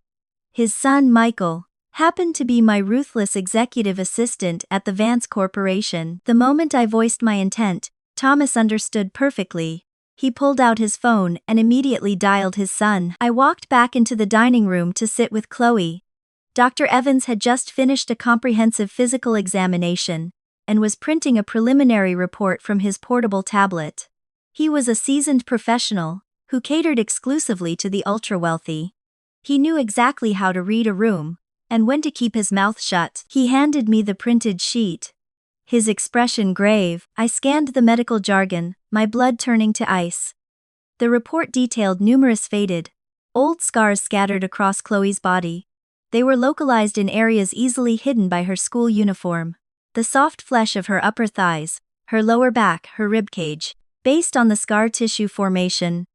His son, Michael, happened to be my ruthless executive assistant at the Vance Corporation. The moment I voiced my intent, Thomas understood perfectly. He pulled out his phone and immediately dialed his son. I walked back into the dining room to sit with Chloe. Dr. Evans had just finished a comprehensive physical examination and was printing a preliminary report from his portable tablet. He was a seasoned professional who catered exclusively to the ultra-wealthy. He knew exactly how to read a room and when to keep his mouth shut. He handed me the printed sheet, his expression grave. I scanned the medical jargon, my blood turning to ice. The report detailed numerous faded, old scars scattered across Chloe's body. They were localized in areas easily hidden by her school uniform. The soft flesh of her upper thighs, her lower back, her ribcage. Based on the scar tissue formation,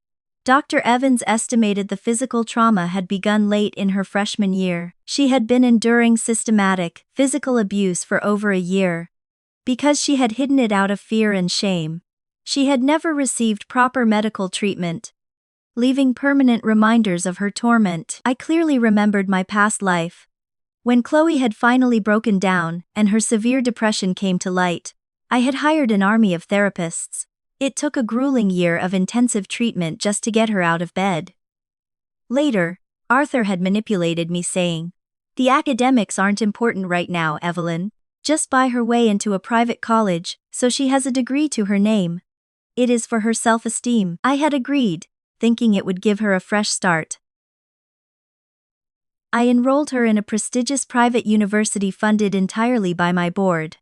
Dr. Evans estimated the physical trauma had begun late in her freshman year. She had been enduring systematic, physical abuse for over a year. Because she had hidden it out of fear and shame, she had never received proper medical treatment, leaving permanent reminders of her torment. I clearly remembered my past life. When Chloe had finally broken down and her severe depression came to light, I had hired an army of therapists. It took a grueling year of intensive treatment just to get her out of bed. Later, Arthur had manipulated me saying, "The academics aren't important right now, Evelyn. Just buy her way into a private college, so she has a degree to her name. It is for her self-esteem." I had agreed, thinking it would give her a fresh start. I enrolled her in a prestigious private university funded entirely by my board.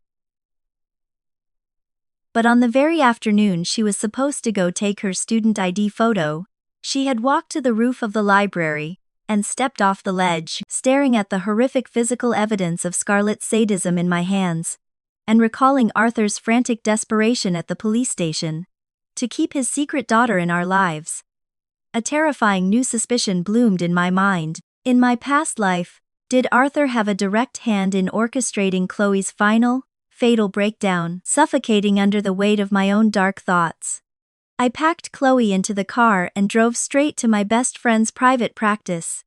But on the very afternoon she was supposed to go take her student ID photo, she had walked to the roof of the library and stepped off the ledge, staring at the horrific physical evidence of Scarlett's sadism in my hands, and recalling Arthur's frantic desperation at the police station to keep his secret daughter in our lives. A terrifying new suspicion bloomed in my mind. In my past life, did Arthur have a direct hand in orchestrating Chloe's final, fatal breakdown, suffocating under the weight of my own dark thoughts? I packed Chloe into the car and drove straight to my best friend's private practice.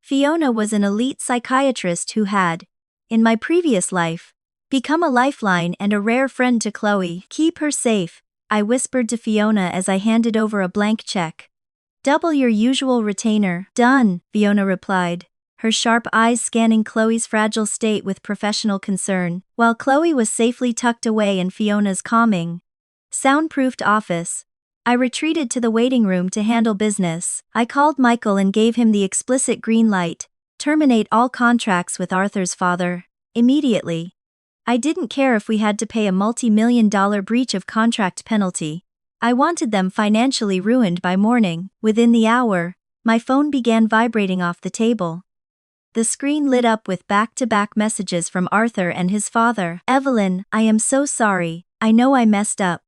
Fiona was an elite psychiatrist who had, in my previous life, become a lifeline and a rare friend to Chloe. "Keep her safe," I whispered to Fiona as I handed over a blank check. "Double your usual retainer." "Done," Fiona replied, her sharp eyes scanning Chloe's fragile state with professional concern, while Chloe was safely tucked away in Fiona's calming, soundproofed office. I retreated to the waiting room to handle business. I called Michael and gave him the explicit green light: terminate all contracts with Arthur's father, immediately. I didn't care if we had to pay a multi-million-dollar breach of contract penalty. I wanted them financially ruined by morning. Within the hour, my phone began vibrating off the table. The screen lit up with back-to-back messages from Arthur and his father. "Evelyn, I am so sorry. I know I messed up.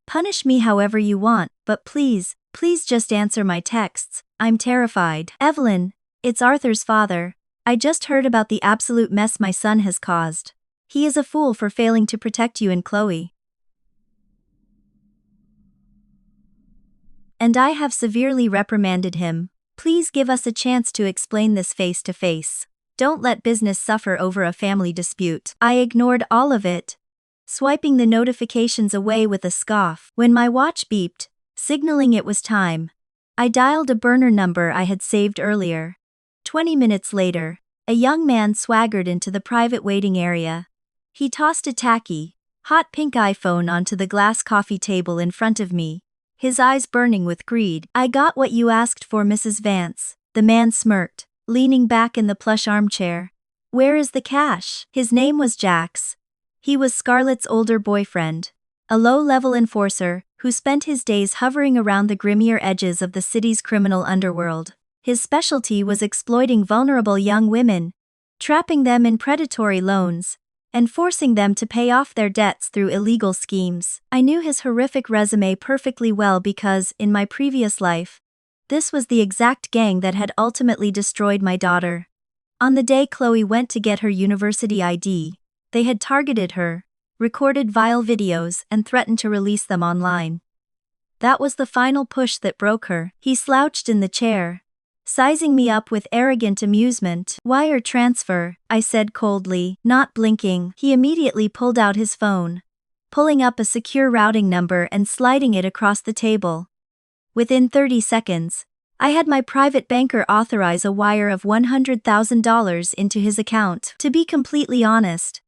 Punish me however you want, but please just answer my texts. I'm terrified. Evelyn, it's Arthur's father. I just heard about the absolute mess my son has caused. He is a fool for failing to protect you and Chloe. And I have severely reprimanded him. Please give us a chance to explain this face to face. Don't let business suffer over a family dispute." I ignored all of it, swiping the notifications away with a scoff. When my watch beeped, signaling it was time, I dialed a burner number I had saved earlier. 20 minutes later, a young man swaggered into the private waiting area. He tossed a tacky, hot pink iPhone onto the glass coffee table in front of me, his eyes burning with greed. "I got what you asked for, Mrs. Vance," the man smirked, leaning back in the plush armchair. "Where is the cash?" His name was Jax. He was Scarlett's older boyfriend, a low-level enforcer who spent his days hovering around the grimmier edges of the city's criminal underworld. His specialty was exploiting vulnerable young women, trapping them in predatory loans, and forcing them to pay off their debts through illegal schemes. I knew his horrific resume perfectly well because, in my previous life, this was the exact gang that had ultimately destroyed my daughter. On the day Chloe went to get her university ID, they had targeted her, recorded vile videos, and threatened to release them online. That was the final push that broke her. He slouched in the chair, sizing me up with arrogant amusement. "Wire transfer," I said coldly, not blinking. He immediately pulled out his phone, pulling up a secure routing number and sliding it across the table. Within 30 seconds, I had my private banker authorize a wire of $100,000 into his account. To be completely honest,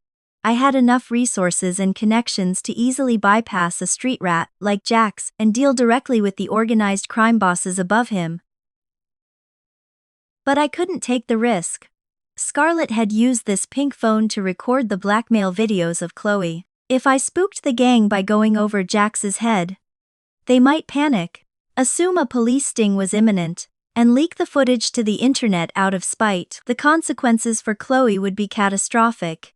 I had enough resources and connections to easily bypass a street rat like Jax and deal directly with the organized crime bosses above him. But I couldn't take the risk. Scarlett had used this pink phone to record the blackmail videos of Chloe. If I spooked the gang by going over Jax's head, they might panic, assume a police sting was imminent, and leak the footage to the internet out of spite. The consequences for Chloe would be catastrophic.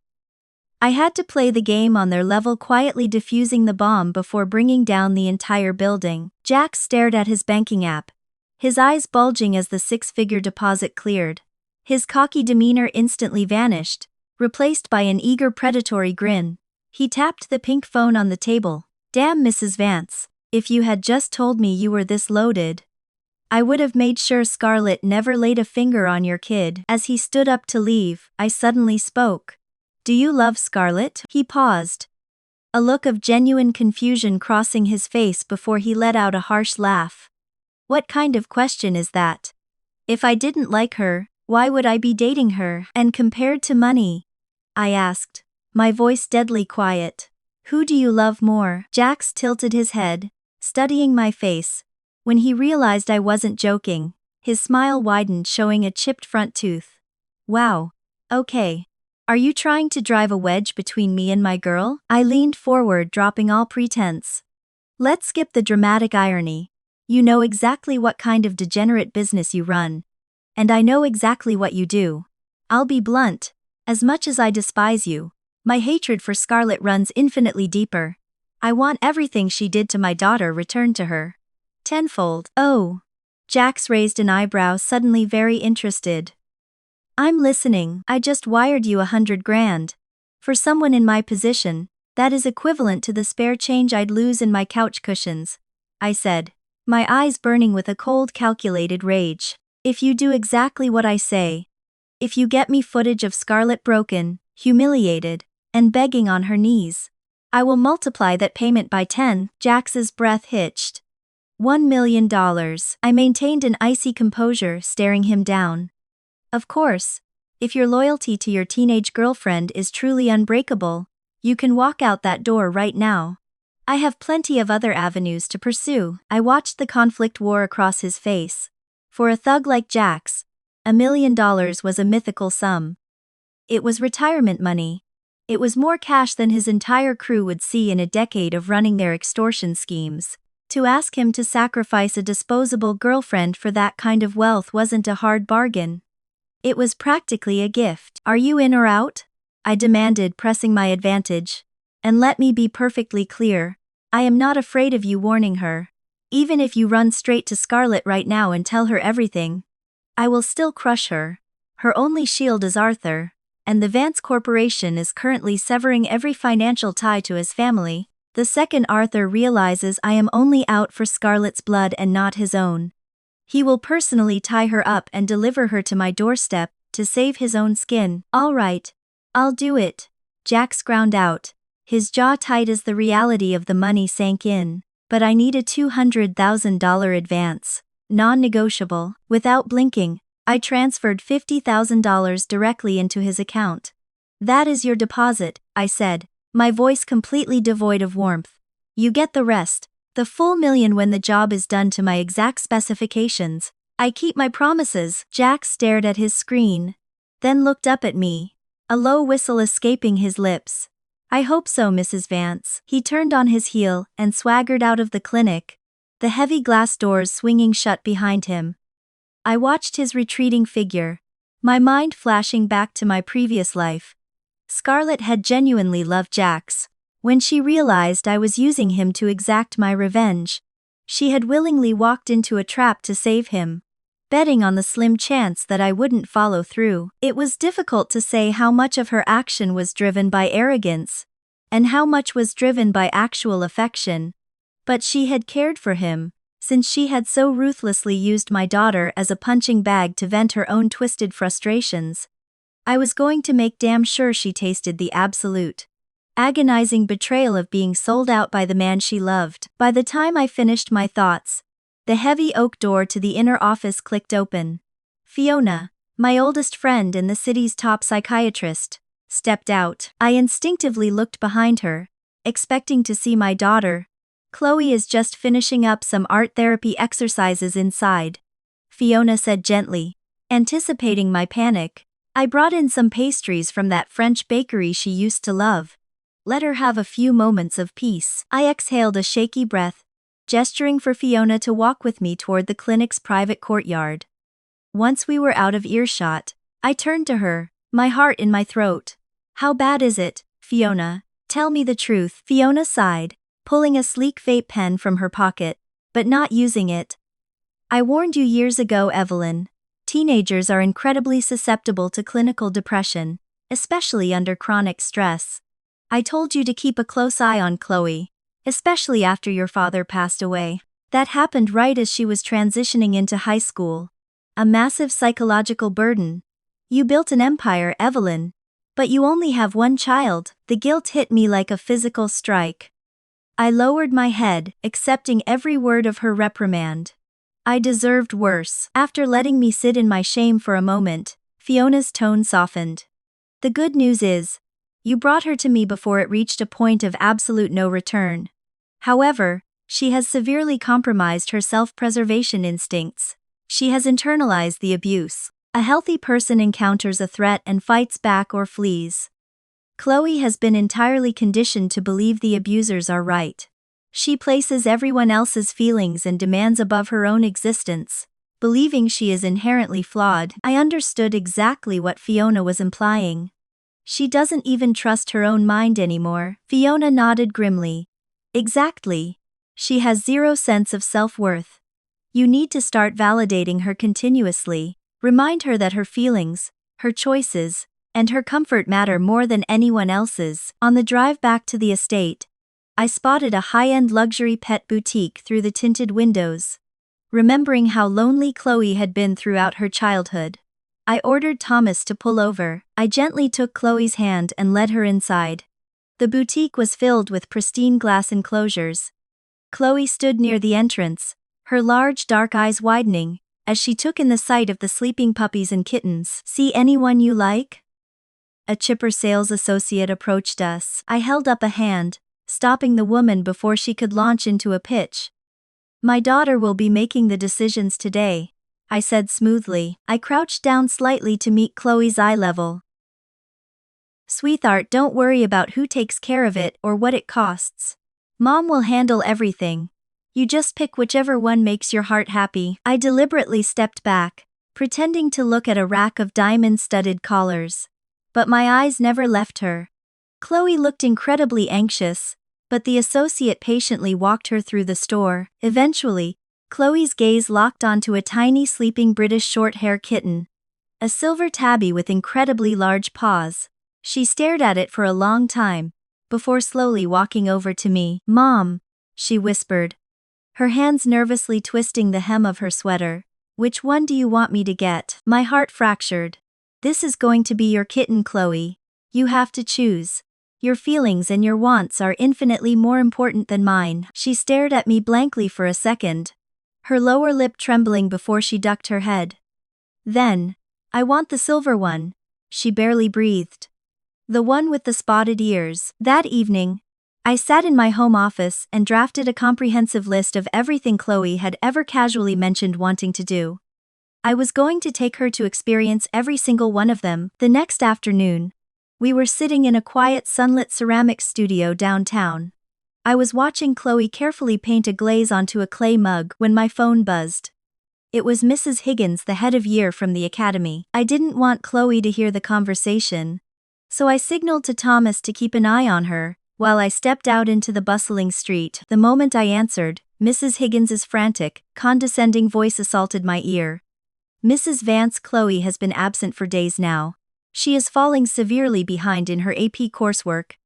I had to play the game on their level, quietly defusing the bomb before bringing down the entire building. Jax stared at his banking app, his eyes bulging as the six-figure deposit cleared. His cocky demeanor instantly vanished, replaced by an eager predatory grin. He tapped the pink phone on the table. "Damn, Mrs. Vance, if you had just told me you were this loaded, I would have made sure Scarlett never laid a finger on your kid." As he stood up to leave, I suddenly spoke. "Do you love Scarlett?" He paused, a look of genuine confusion crossing his face before he let out a harsh laugh. "What kind of question is that? If I didn't like her, why would I be dating her? And compared to money?" I asked, my voice deadly quiet. "Who do you love more?" Jax tilted his head, studying my face. When he realized I wasn't joking, his smile widened, showing a chipped front tooth. "Wow. Okay. Are you trying to drive a wedge between me and my girl?" I leaned forward, dropping all pretense. "Let's skip the dramatic irony. You know exactly what kind of degenerate business you run. And I know exactly what you do. I'll be blunt. As much as I despise you, my hatred for Scarlett runs infinitely deeper. I want everything she did to my daughter returned to her. Tenfold." "Oh." Jax raised an eyebrow, suddenly very interested. "I'm listening." "I just wired you $100,000. For someone in my position, that is equivalent to the spare change I'd lose in my couch cushions," I said, my eyes burning with a cold, calculated rage. "If you do exactly what I say, if you get me footage of Scarlett broken, humiliated, and begging on her knees, I will multiply that payment by 10. Jax's breath hitched. $1 million. I maintained an icy composure, staring him down. Of course. If your loyalty to your teenage girlfriend is truly unbreakable, you can walk out that door right now. I have plenty of other avenues to pursue. I watched the conflict war across his face. For a thug like Jax, $1 million was a mythical sum. It was retirement money. It was more cash than his entire crew would see in a decade of running their extortion schemes. To ask him to sacrifice a disposable girlfriend for that kind of wealth wasn't a hard bargain. It was practically a gift. Are you in or out? I demanded, pressing my advantage. And let me be perfectly clear. I am not afraid of you warning her. Even if you run straight to Scarlet right now and tell her everything, I will still crush her. Her only shield is Arthur, and the Vance Corporation is currently severing every financial tie to his family. The second Arthur realizes I am only out for Scarlet's blood and not his own, he will personally tie her up and deliver her to my doorstep to save his own skin. All right, I'll do it. Jax ground out, his jaw tight as the reality of the money sank in. But I need a $200,000 advance, non-negotiable. Without blinking, I transferred $50,000 directly into his account. That is your deposit, I said, my voice completely devoid of warmth. You get the rest, the full $1 million when the job is done to my exact specifications. I keep my promises. Jax stared at his screen, then looked up at me, a low whistle escaping his lips. I hope so, Mrs. Vance. He turned on his heel and swaggered out of the clinic, the heavy glass doors swinging shut behind him. I watched his retreating figure, my mind flashing back to my previous life. Scarlet had genuinely loved Jax. When she realized I was using him to exact my revenge, she had willingly walked into a trap to save him, betting on the slim chance that I wouldn't follow through. It was difficult to say how much of her action was driven by arrogance, and how much was driven by actual affection. But she had cared for him, since she had so ruthlessly used my daughter as a punching bag to vent her own twisted frustrations. I was going to make damn sure she tasted the absolute, agonizing betrayal of being sold out by the man she loved. By the time I finished my thoughts, the heavy oak door to the inner office clicked open. Fiona, my oldest friend and the city's top psychiatrist, stepped out. I instinctively looked behind her, expecting to see my daughter. Chloe is just finishing up some art therapy exercises inside, Fiona said gently. Anticipating my panic, I brought in some pastries from that French bakery she used to love. Let her have a few moments of peace. I exhaled a shaky breath, gesturing for Fiona to walk with me toward the clinic's private courtyard. Once we were out of earshot, I turned to her, my heart in my throat. How bad is it, Fiona? Tell me the truth. Fiona sighed, pulling a sleek vape pen from her pocket, but not using it. I warned you years ago, Evelyn. Teenagers are incredibly susceptible to clinical depression, especially under chronic stress. I told you to keep a close eye on Chloe, especially after your father passed away. That happened right as she was transitioning into high school. A massive psychological burden. You built an empire, Evelyn. But you only have one child. The guilt hit me like a physical strike. I lowered my head, accepting every word of her reprimand. I deserved worse. After letting me sit in my shame for a moment, Fiona's tone softened. The good news is, you brought her to me before it reached a point of absolute no return. However, she has severely compromised her self-preservation instincts. She has internalized the abuse. A healthy person encounters a threat and fights back or flees. Chloe has been entirely conditioned to believe the abusers are right. She places everyone else's feelings and demands above her own existence, believing she is inherently flawed. I understood exactly what Fiona was implying. She doesn't even trust her own mind anymore. Fiona nodded grimly. Exactly. She has zero sense of self-worth. You need to start validating her continuously. Remind her that her feelings, her choices, and her comfort matter more than anyone else's. On the drive back to the estate, I spotted a high-end luxury pet boutique through the tinted windows. Remembering how lonely Chloe had been throughout her childhood, I ordered Thomas to pull over. I gently took Chloe's hand and led her inside. The boutique was filled with pristine glass enclosures. Chloe stood near the entrance, her large dark eyes widening, as she took in the sight of the sleeping puppies and kittens. "See anyone you like?" A chipper sales associate approached us. I held up a hand, stopping the woman before she could launch into a pitch. "My daughter will be making the decisions today," I said smoothly. I crouched down slightly to meet Chloe's eye level. "Sweetheart, don't worry about who takes care of it or what it costs. Mom will handle everything. You just pick whichever one makes your heart happy." I deliberately stepped back, pretending to look at a rack of diamond-studded collars. But my eyes never left her. Chloe looked incredibly anxious, but the associate patiently walked her through the store. Eventually, Chloe's gaze locked onto a tiny sleeping British short-hair kitten, a silver tabby with incredibly large paws. She stared at it for a long time, before slowly walking over to me. "Mom," she whispered, her hands nervously twisting the hem of her sweater. "Which one do you want me to get?" My heart fractured. "This is going to be your kitten, Chloe. You have to choose. Your feelings and your wants are infinitely more important than mine." She stared at me blankly for a second, her lower lip trembling before she ducked her head. Then, "I want the silver one," she barely breathed. "The one with the spotted ears." That evening, I sat in my home office and drafted a comprehensive list of everything Chloe had ever casually mentioned wanting to do. I was going to take her to experience every single one of them. The next afternoon, we were sitting in a quiet sunlit ceramics studio downtown. I was watching Chloe carefully paint a glaze onto a clay mug when my phone buzzed. It was Mrs. Higgins, the head of year from the academy. I didn't want Chloe to hear the conversation, so I signaled to Thomas to keep an eye on her, while I stepped out into the bustling street. The moment I answered, Mrs. Higgins's frantic, condescending voice assaulted my ear. "Mrs. Vance, Chloe has been absent for days now. She is falling severely behind in her AP coursework.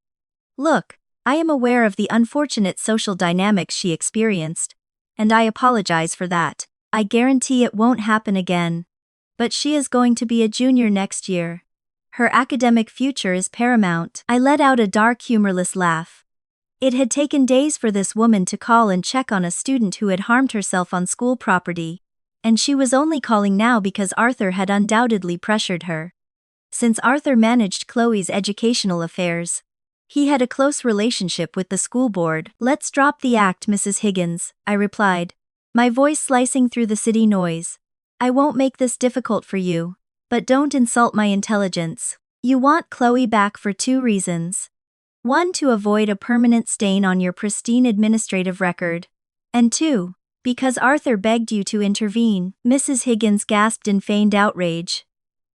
Look, I am aware of the unfortunate social dynamics she experienced, and I apologize for that. I guarantee it won't happen again. But she is going to be a junior next year. Her academic future is paramount." I let out a dark, humorless laugh. It had taken days for this woman to call and check on a student who had harmed herself on school property, and she was only calling now because Arthur had undoubtedly pressured her. Since Arthur managed Chloe's educational affairs, he had a close relationship with the school board. "Let's drop the act, Mrs. Higgins," I replied, my voice slicing through the city noise. "I won't make this difficult for you, but don't insult my intelligence. You want Chloe back for 2 reasons. 1, to avoid a permanent stain on your pristine administrative record, and 2, because Arthur begged you to intervene." Mrs. Higgins gasped in feigned outrage.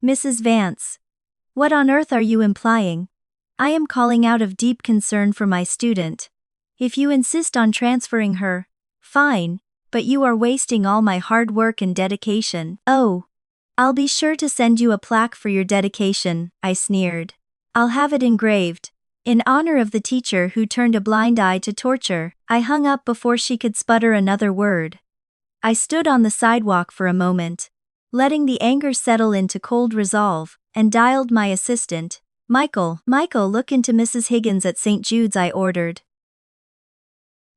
"Mrs. Vance, what on earth are you implying? I am calling out of deep concern for my student. If you insist on transferring her, fine, but you are wasting all my hard work and dedication." "Oh, I'll be sure to send you a plaque for your dedication," I sneered. "I'll have it engraved, in honor of the teacher who turned a blind eye to torture." I hung up before she could sputter another word. I stood on the sidewalk for a moment, letting the anger settle into cold resolve, and dialed my assistant. Michael, look into Mrs. Higgins at St. Jude's," I ordered.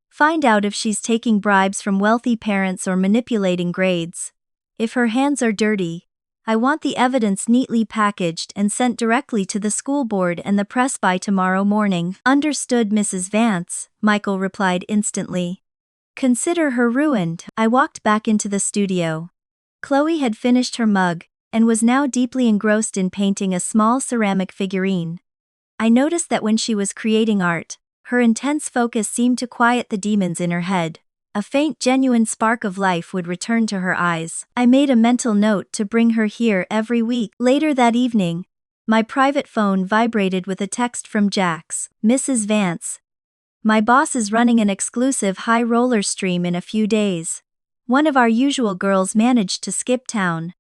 "Find out if she's taking bribes from wealthy parents or manipulating grades. If her hands are dirty, I want the evidence neatly packaged and sent directly to the school board and the press by tomorrow morning." "Understood, Mrs. Vance," Michael replied instantly. "Consider her ruined." I walked back into the studio. Chloe had finished her mug, and was now deeply engrossed in painting a small ceramic figurine. I noticed that when she was creating art, her intense focus seemed to quiet the demons in her head. A faint, genuine spark of life would return to her eyes. I made a mental note to bring her here every week. Later that evening, my private phone vibrated with a text from Jax. "Mrs. Vance, my boss is running an exclusive high roller stream in a few days. One of our usual girls managed to skip town.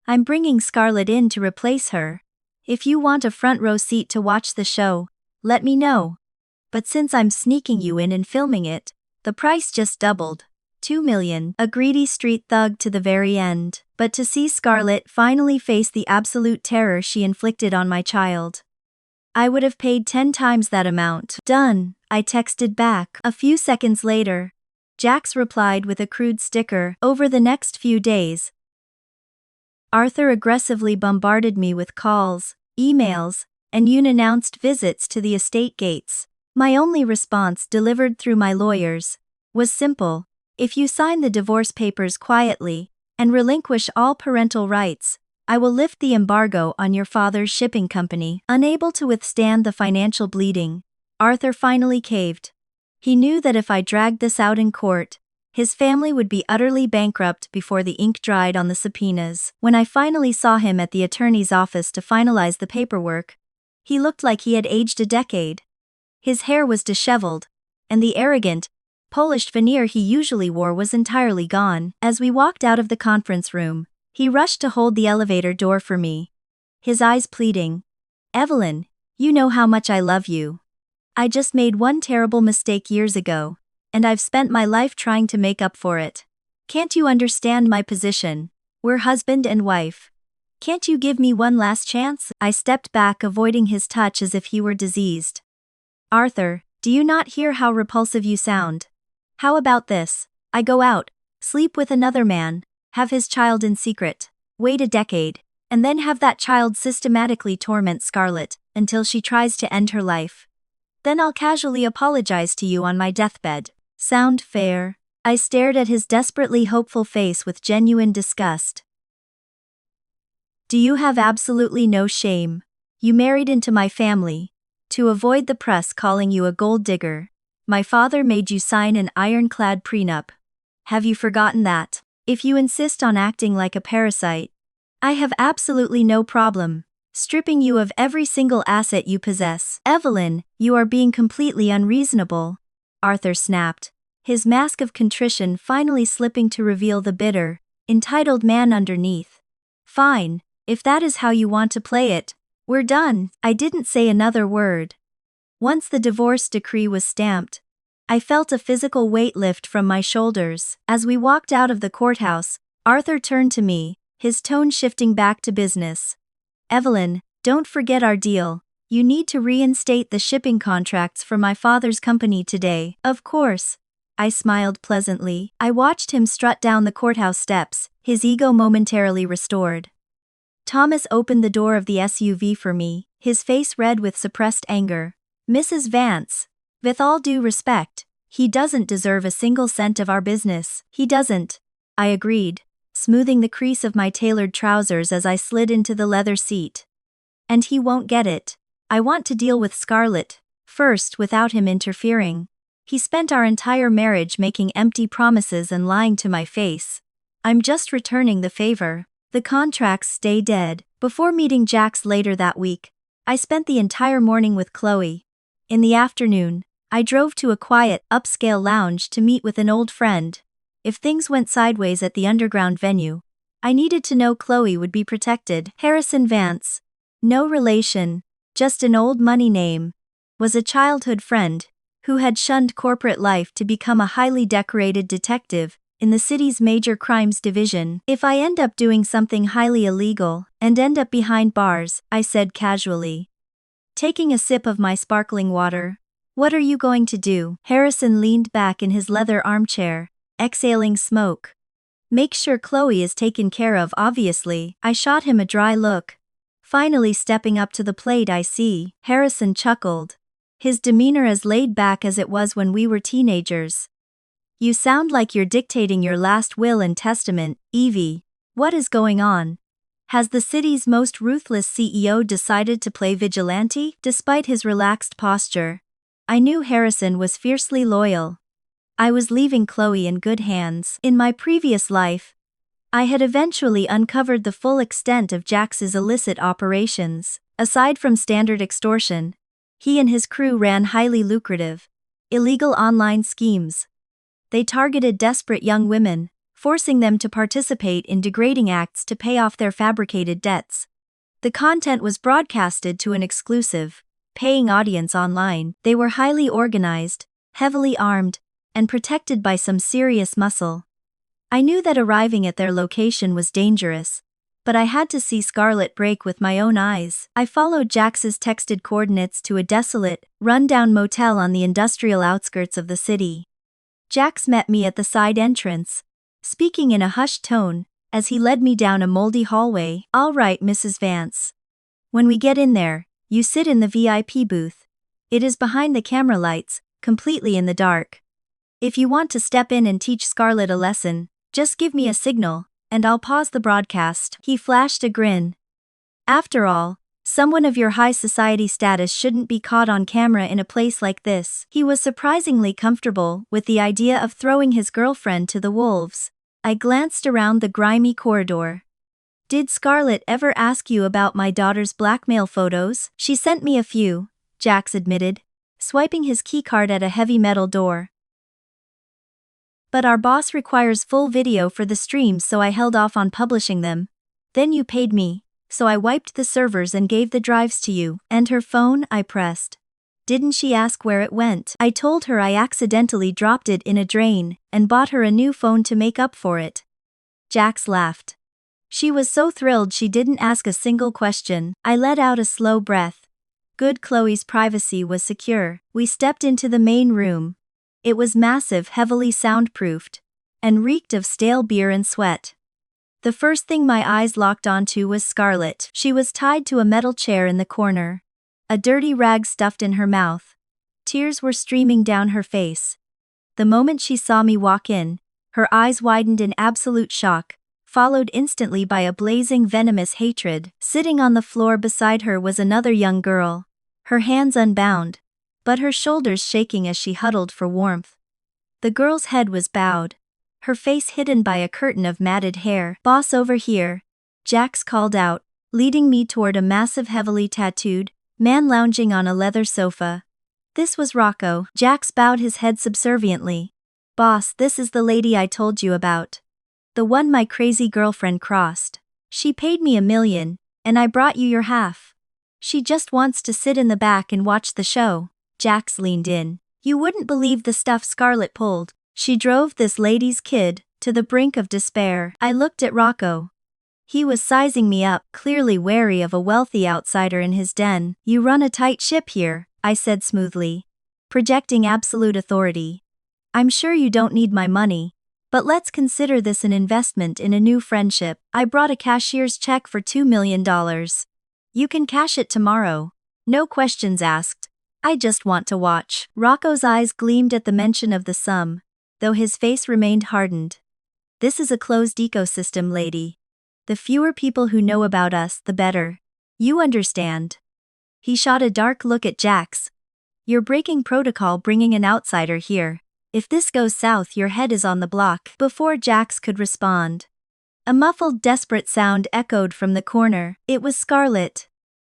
I'm bringing Scarlett in to replace her. If you want a front row seat to watch the show, let me know. But since I'm sneaking you in and filming it, the price just doubled. $2 million. A greedy street thug to the very end. But to see Scarlett finally face the absolute terror she inflicted on my child, I would have paid 10 times that amount." "Done," I texted back. A few seconds later, Jax replied with a crude sticker. Over the next few days, Arthur aggressively bombarded me with calls, emails, and unannounced visits to the estate gates. My only response, delivered through my lawyers, was simple: if you sign the divorce papers quietly and relinquish all parental rights, I will lift the embargo on your father's shipping company. Unable to withstand the financial bleeding, Arthur finally caved. He knew that if I dragged this out in court, his family would be utterly bankrupt before the ink dried on the subpoenas. When I finally saw him at the attorney's office to finalize the paperwork, he looked like he had aged a decade. His hair was disheveled, and the arrogant, polished veneer he usually wore was entirely gone. As we walked out of the conference room, he rushed to hold the elevator door for me, his eyes pleading. "Evelyn, you know how much I love you. I just made one terrible mistake years ago, and I've spent my life trying to make up for it. Can't you understand my position? We're husband and wife. Can't you give me one last chance?" I stepped back, avoiding his touch as if he were diseased. "Arthur, do you not hear how repulsive you sound? How about this? I go out, sleep with another man, have his child in secret, wait a decade, and then have that child systematically torment Scarlett until she tries to end her life. Then I'll casually apologize to you on my deathbed. Sound fair?" I stared at his desperately hopeful face with genuine disgust. "Do you have absolutely no shame? You married into my family. To avoid the press calling you a gold digger, my father made you sign an ironclad prenup. Have you forgotten that? If you insist on acting like a parasite, I have absolutely no problem stripping you of every single asset you possess." "Evelyn, you are being completely unreasonable," Arthur snapped, his mask of contrition finally slipping to reveal the bitter, entitled man underneath. "Fine, if that is how you want to play it, we're done." I didn't say another word. Once the divorce decree was stamped, I felt a physical weight lift from my shoulders. As we walked out of the courthouse, Arthur turned to me, his tone shifting back to business. "Evelyn, don't forget our deal. You need to reinstate the shipping contracts for my father's company today." "Of course." I smiled pleasantly. I watched him strut down the courthouse steps, his ego momentarily restored. Thomas opened the door of the SUV for me, his face red with suppressed anger. "Mrs. Vance, with all due respect, he doesn't deserve a single cent of our business." "He doesn't," I agreed, smoothing the crease of my tailored trousers as I slid into the leather seat. "And he won't get it. I want to deal with Scarlett first without him interfering. He spent our entire marriage making empty promises and lying to my face. I'm just returning the favor. The contracts stay dead." Before meeting Jax later that week, I spent the entire morning with Chloe. In the afternoon, I drove to a quiet, upscale lounge to meet with an old friend. If things went sideways at the underground venue, I needed to know Chloe would be protected. Harrison Vance, no relation, just an old money name, was a childhood friend who had shunned corporate life to become a highly decorated detective in the city's major crimes division. "If I end up doing something highly illegal and end up behind bars," I said casually, taking a sip of my sparkling water, "what are you going to do?" Harrison leaned back in his leather armchair, exhaling smoke. "Make sure Chloe is taken care of, obviously." I shot him a dry look. "Finally stepping up to the plate, I see." Harrison chuckled, his demeanor as laid back as it was when we were teenagers. "You sound like you're dictating your last will and testament, Evie. What is going on? Has the city's most ruthless CEO decided to play vigilante?" Despite his relaxed posture, I knew Harrison was fiercely loyal. I was leaving Chloe in good hands. In my previous life, I had eventually uncovered the full extent of Jax's illicit operations. Aside from standard extortion, he and his crew ran highly lucrative, illegal online schemes. They targeted desperate young women, forcing them to participate in degrading acts to pay off their fabricated debts. The content was broadcasted to an exclusive, paying audience online. They were highly organized, heavily armed, and protected by some serious muscle. I knew that arriving at their location was dangerous, but I had to see Scarlett break with my own eyes. I followed Jax's texted coordinates to a desolate, run-down motel on the industrial outskirts of the city. Jax met me at the side entrance, speaking in a hushed tone, as he led me down a moldy hallway. "All right, Mrs. Vance. When we get in there, you sit in the VIP booth. It is behind the camera lights, completely in the dark. If you want to step in and teach Scarlett a lesson, just give me a signal, and I'll pause the broadcast." He flashed a grin. After all, someone of your high society status shouldn't be caught on camera in a place like this. He was surprisingly comfortable with the idea of throwing his girlfriend to the wolves. I glanced around the grimy corridor. "Did Scarlett ever ask you about my daughter's blackmail photos?" "She sent me a few," Jax admitted, swiping his keycard at a heavy metal door. "But our boss requires full video for the streams, so I held off on publishing them. Then you paid me, so I wiped the servers and gave the drives to you." "And her phone?" I pressed. "Didn't she ask where it went?" "I told her I accidentally dropped it in a drain, and bought her a new phone to make up for it." Jax laughed. She was so thrilled she didn't ask a single question. I let out a slow breath. Good, Chloe's privacy was secure. We stepped into the main room. It was massive, heavily soundproofed, and reeked of stale beer and sweat. The first thing my eyes locked onto was Scarlett. She was tied to a metal chair in the corner, a dirty rag stuffed in her mouth. Tears were streaming down her face. The moment she saw me walk in, her eyes widened in absolute shock, followed instantly by a blazing venomous hatred. Sitting on the floor beside her was another young girl, her hands unbound, but her shoulders shaking as she huddled for warmth. The girl's head was bowed, her face hidden by a curtain of matted hair. "Boss, over here," Jax called out, leading me toward a massive, heavily tattooed man lounging on a leather sofa. This was Rocco. Jax bowed his head subserviently. "Boss, this is the lady I told you about. The one my crazy girlfriend crossed. She paid me $1 million, and I brought you your half. She just wants to sit in the back and watch the show." Jax leaned in. "You wouldn't believe the stuff Scarlett pulled. She drove this lady's kid to the brink of despair." I looked at Rocco. He was sizing me up, clearly wary of a wealthy outsider in his den. "You run a tight ship here," I said smoothly, projecting absolute authority. "I'm sure you don't need my money, but let's consider this an investment in a new friendship. I brought a cashier's check for $2 million. You can cash it tomorrow. No questions asked. I just want to watch." Rocco's eyes gleamed at the mention of the sum, though his face remained hardened. "This is a closed ecosystem, lady. The fewer people who know about us, the better. You understand." He shot a dark look at Jax. "You're breaking protocol bringing an outsider here. If this goes south, your head is on the block." Before Jax could respond, a muffled, desperate sound echoed from the corner. It was Scarlett.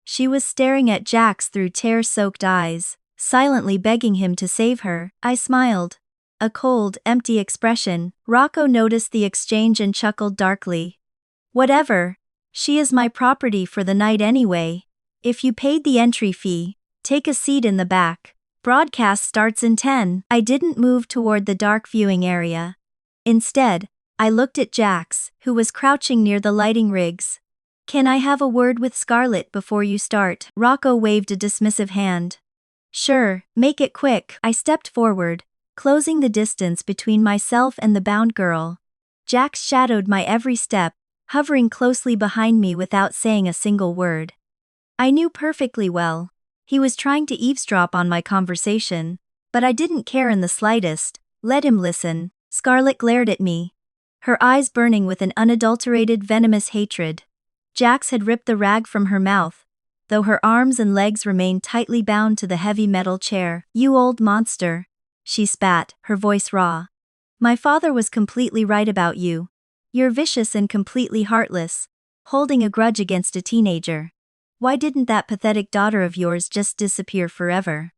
She was staring at Jax through tear-soaked eyes, silently begging him to save her. I smiled. A cold, empty expression. Rocco noticed the exchange and chuckled darkly. "Whatever. She is my property for the night anyway. If you paid the entry fee, take a seat in the back. Broadcast starts in 10. I didn't move toward the dark viewing area. Instead, I looked at Jax, who was crouching near the lighting rigs. "Can I have a word with Scarlett before you start?" Rocco waved a dismissive hand. "Sure, make it quick." I stepped forward, closing the distance between myself and the bound girl. Jax shadowed my every step, hovering closely behind me without saying a single word. I knew perfectly well. He was trying to eavesdrop on my conversation, but I didn't care in the slightest. Let him listen. Scarlett glared at me, her eyes burning with an unadulterated venomous hatred. Jax had ripped the rag from her mouth, though her arms and legs remained tightly bound to the heavy metal chair. "You old monster," she spat, her voice raw. "My father was completely right about you. You're vicious and completely heartless, holding a grudge against a teenager. Why didn't that pathetic daughter of yours just disappear forever?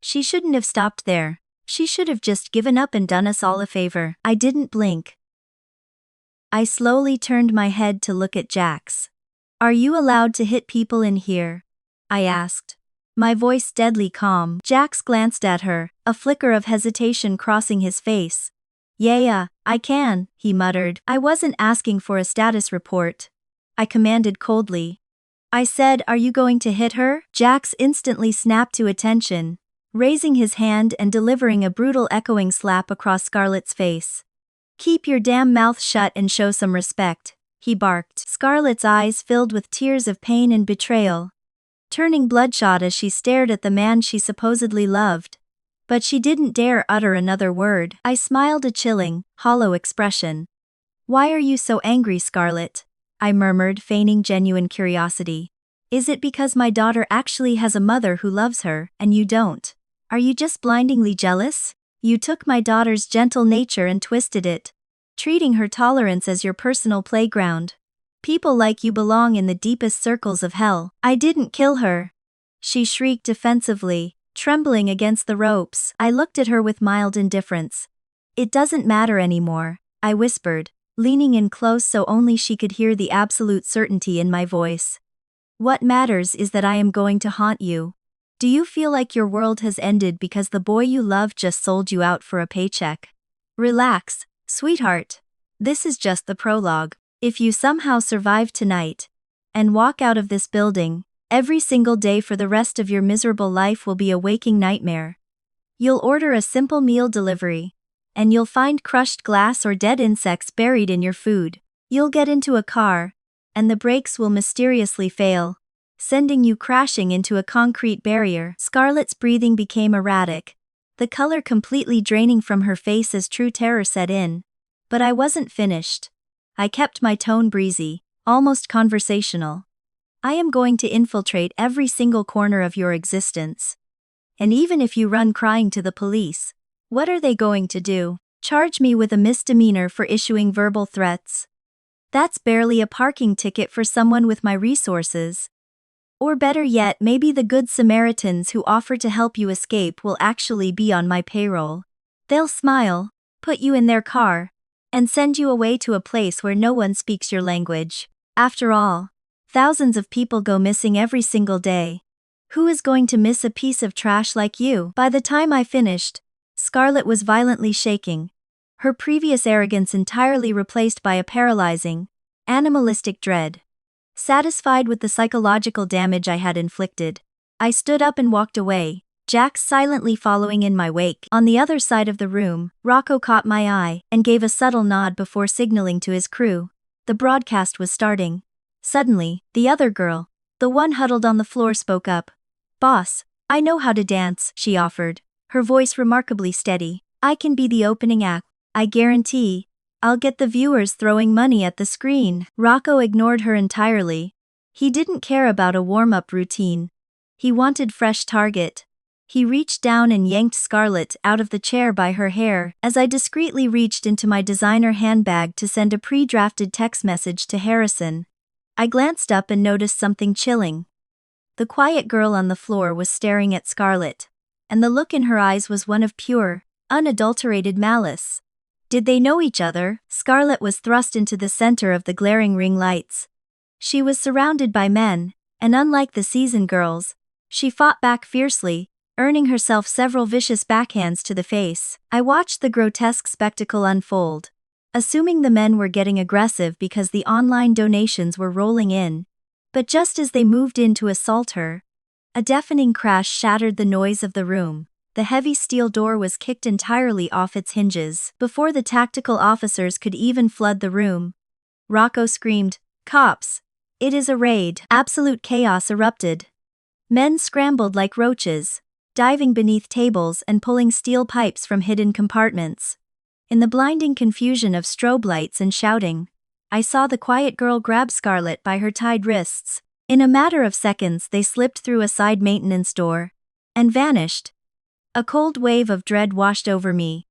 She shouldn't have stopped there. She should have just given up and done us all a favor." I didn't blink. I slowly turned my head to look at Jax. "Are you allowed to hit people in here?" I asked, my voice deadly calm. Jax glanced at her, a flicker of hesitation crossing his face. Yeah, I can," he muttered. "I wasn't asking for a status report," I commanded coldly. I said, "Are you going to hit her?" Jax instantly snapped to attention, raising his hand and delivering a brutal echoing slap across Scarlett's face. "Keep your damn mouth shut and show some respect." he barked. Scarlett's eyes filled with tears of pain and betrayal, turning bloodshot as she stared at the man she supposedly loved. But she didn't dare utter another word. I smiled a chilling, hollow expression. "Why are you so angry, Scarlett?" I murmured, feigning genuine curiosity. "Is it because my daughter actually has a mother who loves her, and you don't? Are you just blindingly jealous? You took my daughter's gentle nature and twisted it, treating her tolerance as your personal playground. People like you belong in the deepest circles of hell." "I didn't kill her," she shrieked defensively, trembling against the ropes. I looked at her with mild indifference. "It doesn't matter anymore," I whispered, leaning in close so only she could hear the absolute certainty in my voice. "What matters is that I am going to haunt you. Do you feel like your world has ended because the boy you love just sold you out for a paycheck? Relax, sweetheart. This is just the prologue. If you somehow survive tonight and walk out of this building, every single day for the rest of your miserable life will be a waking nightmare. You'll order a simple meal delivery, and you'll find crushed glass or dead insects buried in your food. You'll get into a car, and the brakes will mysteriously fail, sending you crashing into a concrete barrier." Scarlett's breathing became erratic, the color completely draining from her face as true terror set in. But I wasn't finished. I kept my tone breezy, almost conversational. "I am going to infiltrate every single corner of your existence. And even if you run crying to the police, what are they going to do? Charge me with a misdemeanor for issuing verbal threats? That's barely a parking ticket for someone with my resources. Or better yet, maybe the Good Samaritans who offer to help you escape will actually be on my payroll. They'll smile, put you in their car, and send you away to a place where no one speaks your language. After all, thousands of people go missing every single day. Who is going to miss a piece of trash like you?" By the time I finished, Scarlett was violently shaking, her previous arrogance entirely replaced by a paralyzing, animalistic dread. Satisfied with the psychological damage I had inflicted, I stood up and walked away, Jax silently following in my wake. On the other side of the room, Rocco caught my eye and gave a subtle nod before signaling to his crew. The broadcast was starting. Suddenly, the other girl, the one huddled on the floor, spoke up. "Boss, I know how to dance," she offered, her voice remarkably steady. "I can be the opening act. I guarantee I'll get the viewers throwing money at the screen." Rocco ignored her entirely. He didn't care about a warm-up routine. He wanted fresh target. He reached down and yanked Scarlett out of the chair by her hair as I discreetly reached into my designer handbag to send a pre-drafted text message to Harrison. I glanced up and noticed something chilling. The quiet girl on the floor was staring at Scarlett, and the look in her eyes was one of pure, unadulterated malice. Did they know each other? Scarlett was thrust into the center of the glaring ring lights. She was surrounded by men, and unlike the seasoned girls, she fought back fiercely, earning herself several vicious backhands to the face. I watched the grotesque spectacle unfold, assuming the men were getting aggressive because the online donations were rolling in. But just as they moved in to assault her, a deafening crash shattered the noise of the room. The heavy steel door was kicked entirely off its hinges. Before the tactical officers could even flood the room, Rocco screamed, "Cops! It is a raid!" Absolute chaos erupted. Men scrambled like roaches, diving beneath tables and pulling steel pipes from hidden compartments. In the blinding confusion of strobe lights and shouting, I saw the quiet girl grab Scarlett by her tied wrists. In a matter of seconds, they slipped through a side maintenance door and vanished. A cold wave of dread washed over me.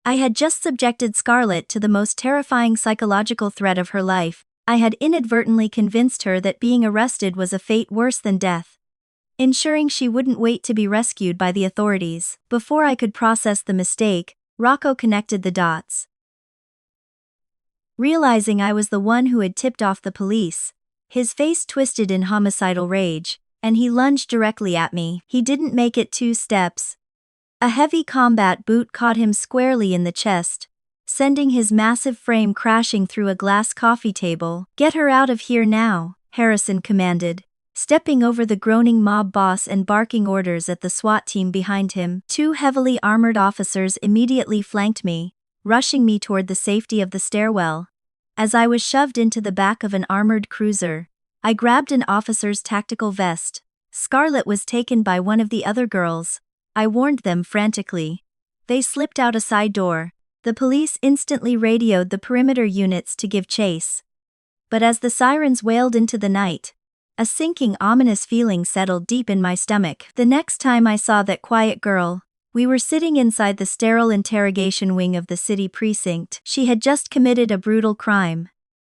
I had just subjected Scarlett to the most terrifying psychological threat of her life. I had inadvertently convinced her that being arrested was a fate worse than death, ensuring she wouldn't wait to be rescued by the authorities. Before I could process the mistake, Rocco connected the dots. Realizing I was the one who had tipped off the police, his face twisted in homicidal rage, and he lunged directly at me. He didn't make it 2 steps. A heavy combat boot caught him squarely in the chest, sending his massive frame crashing through a glass coffee table. "Get her out of here now," Harrison commanded, stepping over the groaning mob boss and barking orders at the SWAT team behind him. 2 heavily armored officers immediately flanked me, rushing me toward the safety of the stairwell. As I was shoved into the back of an armored cruiser, I grabbed an officer's tactical vest. Scarlett was taken by one of the other girls. I warned them frantically. They slipped out a side door. The police instantly radioed the perimeter units to give chase. But as the sirens wailed into the night, a sinking, ominous feeling settled deep in my stomach. The next time I saw that quiet girl, we were sitting inside the sterile interrogation wing of the city precinct. She had just committed a brutal crime.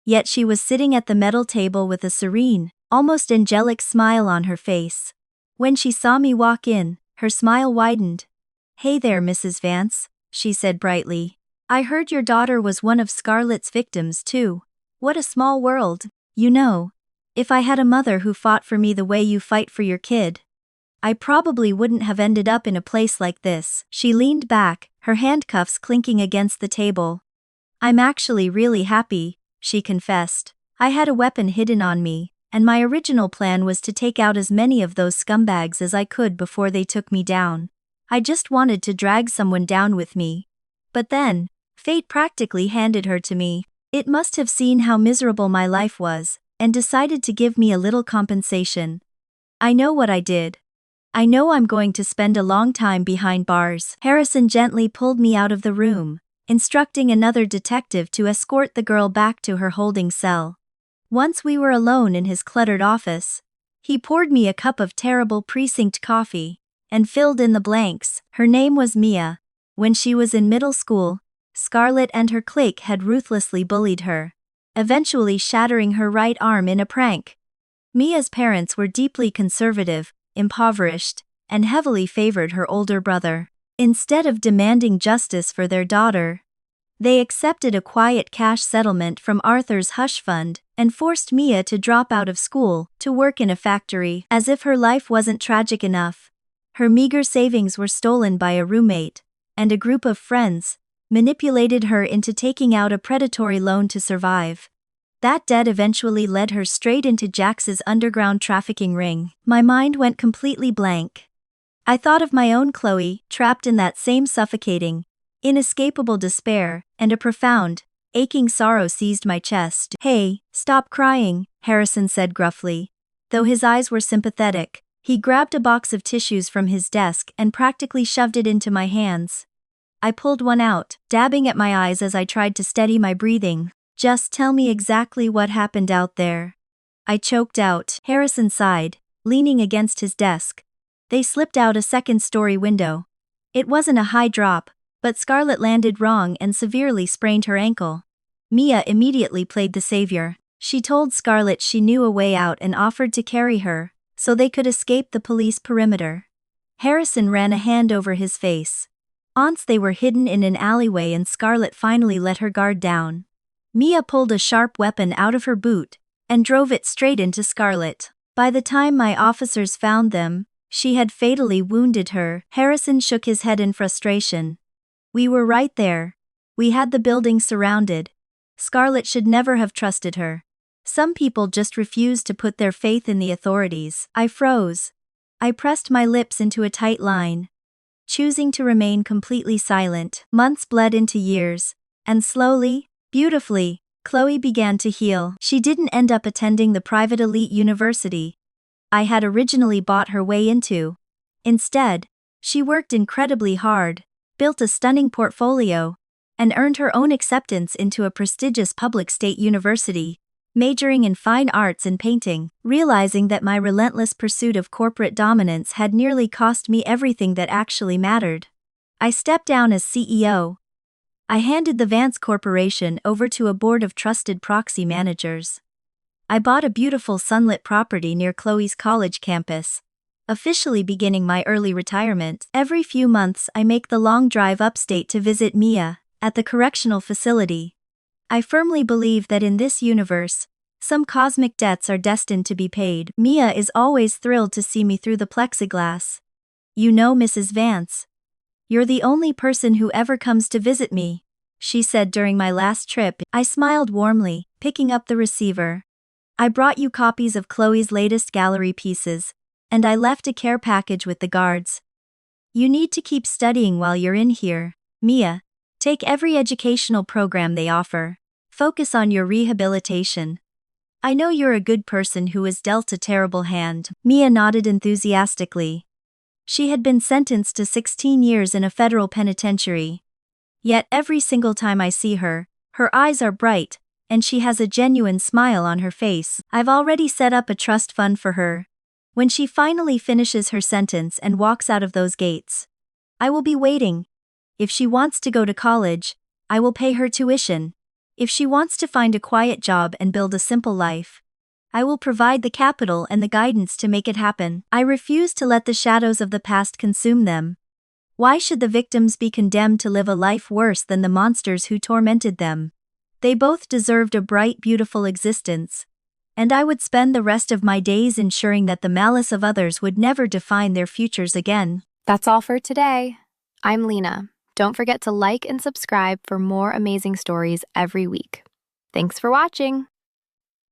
Yet she was sitting at the metal table with a serene, almost angelic smile on her face. When she saw me walk in, her smile widened. "Hey there, Mrs. Vance," she said brightly. "I heard your daughter was one of Scarlett's victims too. What a small world. You know, if I had a mother who fought for me the way you fight for your kid, I probably wouldn't have ended up in a place like this." She leaned back, her handcuffs clinking against the table. "I'm actually really happy," she confessed. "I had a weapon hidden on me, and my original plan was to take out as many of those scumbags as I could before they took me down. I just wanted to drag someone down with me. But then, fate practically handed her to me. It must have seen how miserable my life was, and decided to give me a little compensation. I know what I did. I know I'm going to spend a long time behind bars." Harrison gently pulled me out of the room, instructing another detective to escort the girl back to her holding cell. Once we were alone in his cluttered office, he poured me a cup of terrible precinct coffee, and filled in the blanks. Her name was Mia. When she was in middle school, Scarlett and her clique had ruthlessly bullied her, eventually shattering her right arm in a prank. Mia's parents were deeply conservative, impoverished, and heavily favored her older brother. Instead of demanding justice for their daughter, they accepted a quiet cash settlement from Arthur's hush fund and forced Mia to drop out of school to work in a factory. As if her life wasn't tragic enough, her meager savings were stolen by a roommate, and a group of friends manipulated her into taking out a predatory loan to survive. That debt eventually led her straight into Jax's underground trafficking ring. My mind went completely blank. I thought of my own Chloe, trapped in that same suffocating, inescapable despair, and a profound, aching sorrow seized my chest. "Hey, stop crying," Harrison said gruffly. Though his eyes were sympathetic, he grabbed a box of tissues from his desk and practically shoved it into my hands. I pulled one out, dabbing at my eyes as I tried to steady my breathing. "Just tell me exactly what happened out there," I choked out. Harrison sighed, leaning against his desk. "They slipped out a second-story window. It wasn't a high drop, but Scarlett landed wrong and severely sprained her ankle." Mia immediately played the savior. She told Scarlett she knew a way out and offered to carry her, so they could escape the police perimeter. Harrison ran a hand over his face. Once they were hidden in an alleyway and Scarlett finally let her guard down. Mia pulled a sharp weapon out of her boot and drove it straight into Scarlett. By the time my officers found them, she had fatally wounded her. Harrison shook his head in frustration. "We were right there. We had the building surrounded. Scarlett should never have trusted her. Some people just refuse to put their faith in the authorities." I froze. I pressed my lips into a tight line, choosing to remain completely silent. Months bled into years, and slowly, beautifully, Chloe began to heal. She didn't end up attending the private elite university I had originally bought her way into. Instead, she worked incredibly hard, built a stunning portfolio, and earned her own acceptance into a prestigious public state university, majoring in fine arts and painting. Realizing that my relentless pursuit of corporate dominance had nearly cost me everything that actually mattered, I stepped down as CEO. I handed the Vance Corporation over to a board of trusted proxy managers. I bought a beautiful sunlit property near Chloe's college campus, officially beginning my early retirement. Every few months I make the long drive upstate to visit Mia, at the correctional facility. I firmly believe that in this universe, some cosmic debts are destined to be paid. Mia is always thrilled to see me through the plexiglass. "You know, Mrs. Vance, you're the only person who ever comes to visit me," she said during my last trip. I smiled warmly, picking up the receiver. "I brought you copies of Chloe's latest gallery pieces, and I left a care package with the guards. You need to keep studying while you're in here, Mia. Take every educational program they offer. Focus on your rehabilitation. I know you're a good person who was dealt a terrible hand. Mia nodded enthusiastically. She had been sentenced to 16 years in a federal penitentiary. Yet every single time I see her, her eyes are bright, and she has a genuine smile on her face. I've already set up a trust fund for her. When she finally finishes her sentence and walks out of those gates, I will be waiting. If she wants to go to college, I will pay her tuition. If she wants to find a quiet job and build a simple life, I will provide the capital and the guidance to make it happen. I refuse to let the shadows of the past consume them. Why should the victims be condemned to live a life worse than the monsters who tormented them? They both deserved a bright, beautiful existence, and I would spend the rest of my days ensuring that the malice of others would never define their futures again. That's all for today. I'm Lina. Don't forget to like and subscribe for more amazing stories every week. Thanks for watching.